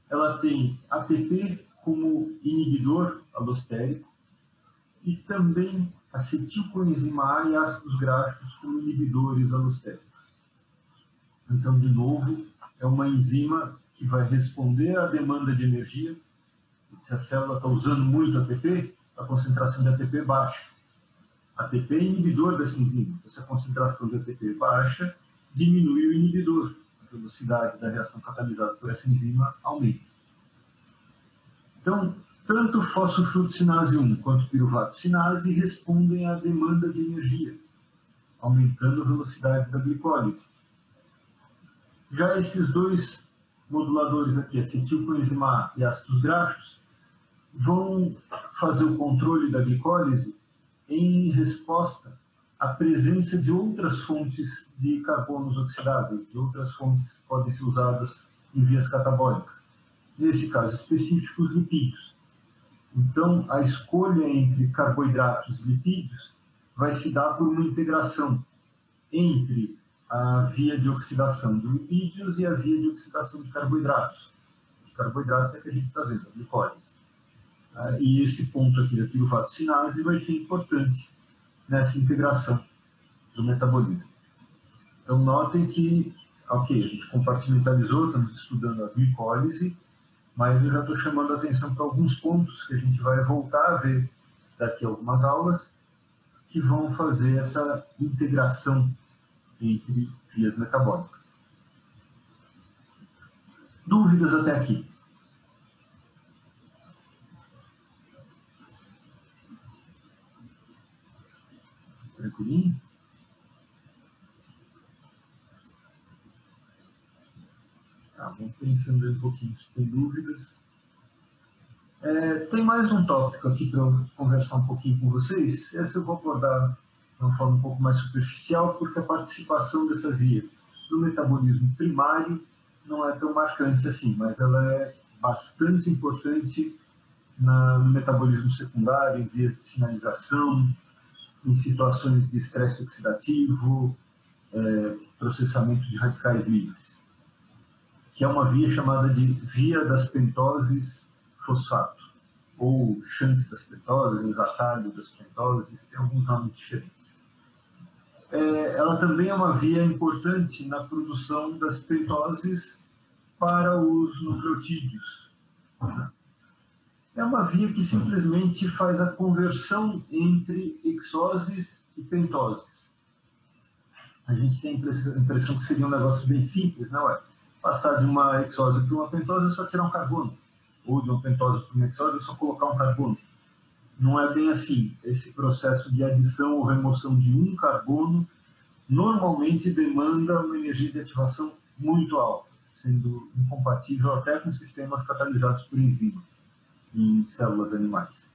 Ela tem ATP como inibidor alostérico e também acetilcoenzima A e ácidos graxos como inibidores alostéricos. Então, de novo, é uma enzima que vai responder à demanda de energia. Se a célula está usando muito ATP, a concentração de ATP baixa. ATP é inibidor dessa enzima. Então, se a concentração de ATP baixa, diminui o inibidor. A velocidade da reação catalisada por essa enzima aumenta. Então, tanto fosfofrutsinase 1 quanto piruvato-sinase respondem à demanda de energia, aumentando a velocidade da glicólise. Já esses dois moduladores aqui, acetilcoenzima A e ácidos graxos, vão fazer o controle da glicólise em resposta à presença de outras fontes de carbonos oxidáveis, de outras fontes que podem ser usadas em vias catabólicas. Nesse caso específico, os lipídios. Então, a escolha entre carboidratos e lipídios vai se dar por uma integração entre a via de oxidação de lipídios e a via de oxidação de carboidratos. Os carboidratos é que a gente está vendo, a glicólise. E esse ponto aqui da piruvato-sinase vai ser importante nessa integração do metabolismo. Então, notem que, ok, a gente compartimentalizou, estamos estudando a glicólise, mas eu já estou chamando a atenção para alguns pontos que a gente vai voltar a ver daqui a algumas aulas, que vão fazer essa integração entre vias metabólicas. Dúvidas até aqui? Tranquilinho? Tá, vamos pensando aí um pouquinho se tem dúvidas. Tem mais um tópico aqui para eu conversar um pouquinho com vocês. Essa eu vou abordar de uma forma um pouco mais superficial, porque a participação dessa via no metabolismo primário não é tão marcante assim, mas ela é bastante importante no metabolismo secundário, em vias de sinalização, em situações de estresse oxidativo, processamento de radicais livres, que é uma via chamada de via das pentoses fosfato, ou shunt das pentoses, atalho das pentoses, tem alguns nomes diferentes. Ela também é uma via importante na produção das pentoses para os nucleotídeos. É uma via que simplesmente faz a conversão entre hexoses e pentoses. A gente tem a impressão que seria um negócio bem simples, não é? Passar de uma hexose para uma pentose é só tirar um carbono, ou de uma pentose para uma hexose é só colocar um carbono. Não é bem assim. Esse processo de adição ou remoção de um carbono normalmente demanda uma energia de ativação muito alta, sendo incompatível até com sistemas catalisados por enzima em células animais.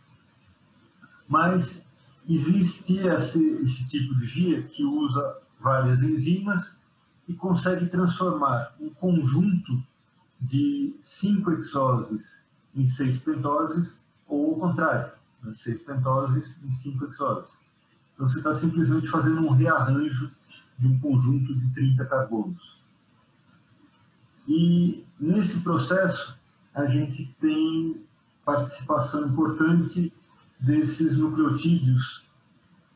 Mas existe esse tipo de via que usa várias enzimas e consegue transformar um conjunto de 5 hexoses em 6 pentoses, ou ao contrário, 6 pentoses em 5 hexoses. Então você está simplesmente fazendo um rearranjo de um conjunto de 30 carbonos. E nesse processo a gente tem participação importante desses nucleotídeos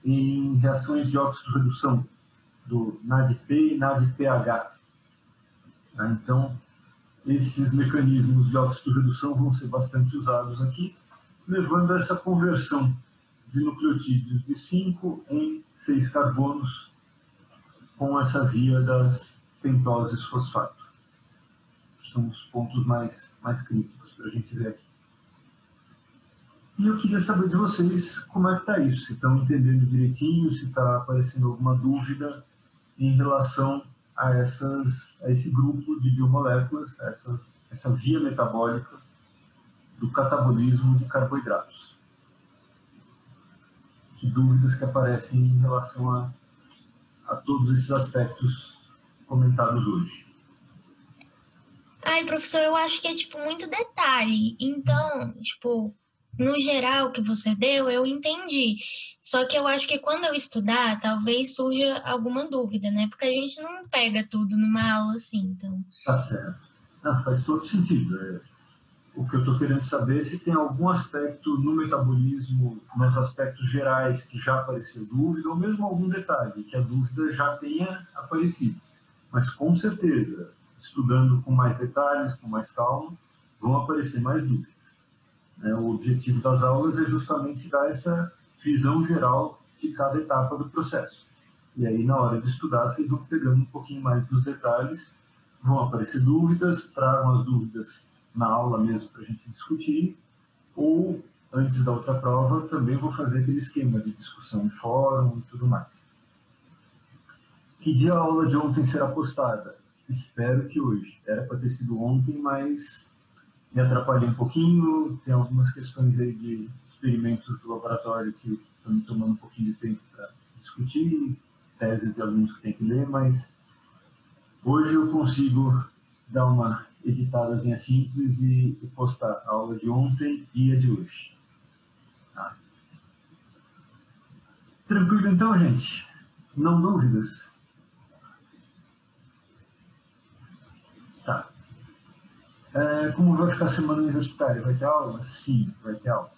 em reações de óxido-redução, do NADP e NADPH. Então, esses mecanismos de óxido-redução vão ser bastante usados aqui, levando a essa conversão de nucleotídeos de 5 em 6 carbonos com essa via das pentoses fosfato. São os pontos mais críticos para a gente ver aqui. E eu queria saber de vocês como é que está isso, se estão entendendo direitinho, se está aparecendo alguma dúvida em relação a esse grupo de biomoléculas, essa via metabólica do catabolismo de carboidratos. Que dúvidas que aparecem em relação a todos esses aspectos comentados hoje? Ai, professor, eu acho que é, tipo, muito detalhe. Então, tipo, no geral que você deu, eu entendi. Só que eu acho que quando eu estudar, talvez surja alguma dúvida, né? Porque a gente não pega tudo numa aula assim, então. Tá certo. Não, faz todo sentido. O que eu estou querendo saber é se tem algum aspecto no metabolismo, nos aspectos gerais, que já apareceu dúvida, ou mesmo algum detalhe, que a dúvida já tenha aparecido. Mas, com certeza, estudando com mais detalhes, com mais calma, vão aparecer mais dúvidas. O objetivo das aulas é justamente dar essa visão geral de cada etapa do processo. E aí, na hora de estudar, vocês vão pegando um pouquinho mais dos detalhes, vão aparecer dúvidas, tragam as dúvidas na aula mesmo para a gente discutir, ou, antes da outra prova, também vou fazer aquele esquema de discussão em fórum e tudo mais. Que dia a aula de ontem será postada? Espero que hoje. Era para ter sido ontem, mas me atrapalhei um pouquinho, tem algumas questões aí de experimentos do laboratório que estão me tomando um pouquinho de tempo para discutir, teses de alunos que tem que ler, mas hoje eu consigo dar uma editadazinha simples e postar a aula de ontem e a de hoje. Tá. Tranquilo então, gente? Não dúvidas? Tá. Como vai ficar a semana universitária? Vai ter aula? Sim, vai ter aula.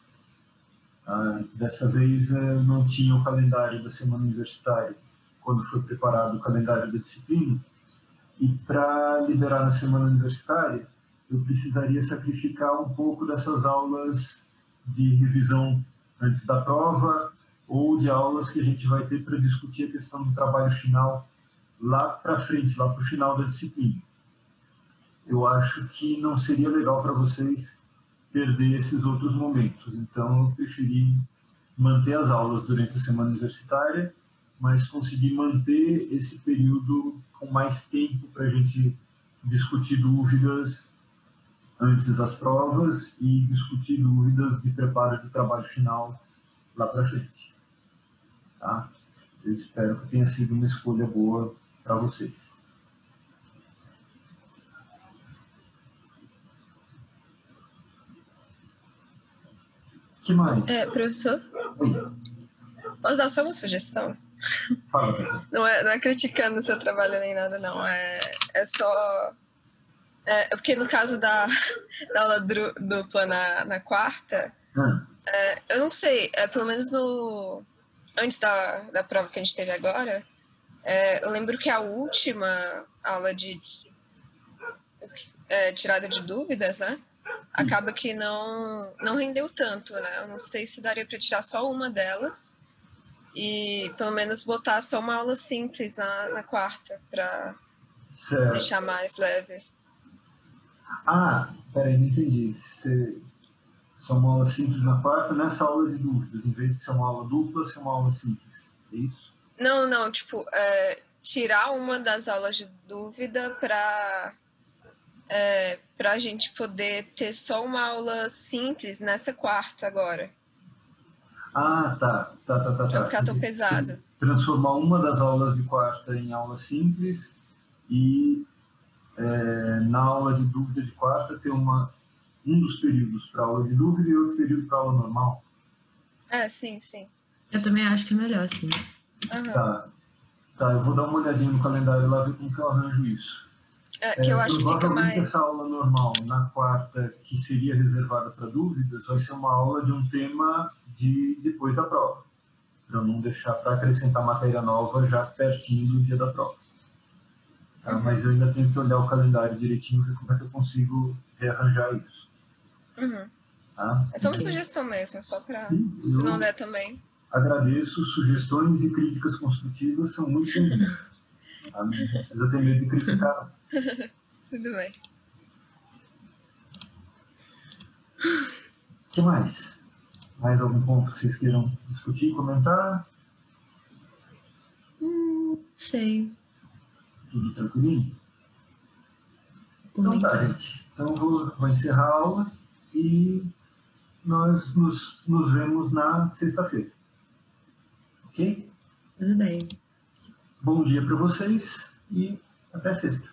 Dessa vez não tinha o calendário da semana universitária quando foi preparado o calendário da disciplina, e para liberar na semana universitária eu precisaria sacrificar um pouco dessas aulas de revisão antes da prova ou de aulas que a gente vai ter para discutir a questão do trabalho final lá para frente, lá para o final da disciplina. Eu acho que não seria legal para vocês perder esses outros momentos. Então, eu preferi manter as aulas durante a semana universitária, mas conseguir manter esse período com mais tempo para a gente discutir dúvidas antes das provas e discutir dúvidas de preparo de trabalho final lá para frente. Tá? Eu espero que tenha sido uma escolha boa para vocês. Que mais? Professor, Oi, posso dar só uma sugestão? fala, Pedro. Não é criticando o seu trabalho nem nada, não. É só... porque no caso da aula dupla na quarta, eu não sei, pelo menos antes da prova que a gente teve agora, eu lembro que a última aula de tirada de dúvidas, né? Acaba que não rendeu tanto, né? Eu não sei se daria para tirar só uma delas e pelo menos botar só uma aula simples na quarta para deixar mais leve. Peraí, não entendi. Só uma aula simples na quarta, nessa aula de dúvidas, em vez de ser uma aula dupla, ser uma aula simples. É isso? Não, tipo, tirar uma das aulas de dúvida para a gente poder ter só uma aula simples nessa quarta agora. Tá. Pra não ficar tão pesado. Transformar uma das aulas de quarta em aula simples e na aula de dúvida de quarta ter um dos períodos para aula de dúvida e outro período para aula normal. Sim. Eu também acho que é melhor, sim. Uhum. Tá, eu vou dar uma olhadinha no calendário lá, ver como que eu arranjo isso. Que eu acho que fica mais... Essa aula normal, na quarta, que seria reservada para dúvidas, vai ser uma aula de um tema de depois da prova, para não deixar para acrescentar matéria nova já pertinho do dia da prova. Tá? Mas eu ainda tenho que olhar o calendário direitinho, ver como é que eu consigo rearranjar isso. Uhum. Tá? É só uma sugestão mesmo, só para... Sim, se não der também. Agradeço, sugestões e críticas construtivas são muito bem-vindas. Tá? Não precisa ter medo de criticar. Tudo bem. O que mais? Mais algum ponto que vocês queiram discutir, comentar? Sei. Tudo tranquilinho? Por Então tá, mim. gente. Então vou encerrar a aula e nós nos vemos na sexta-feira. Ok? Tudo bem. Bom dia para vocês e até sexta.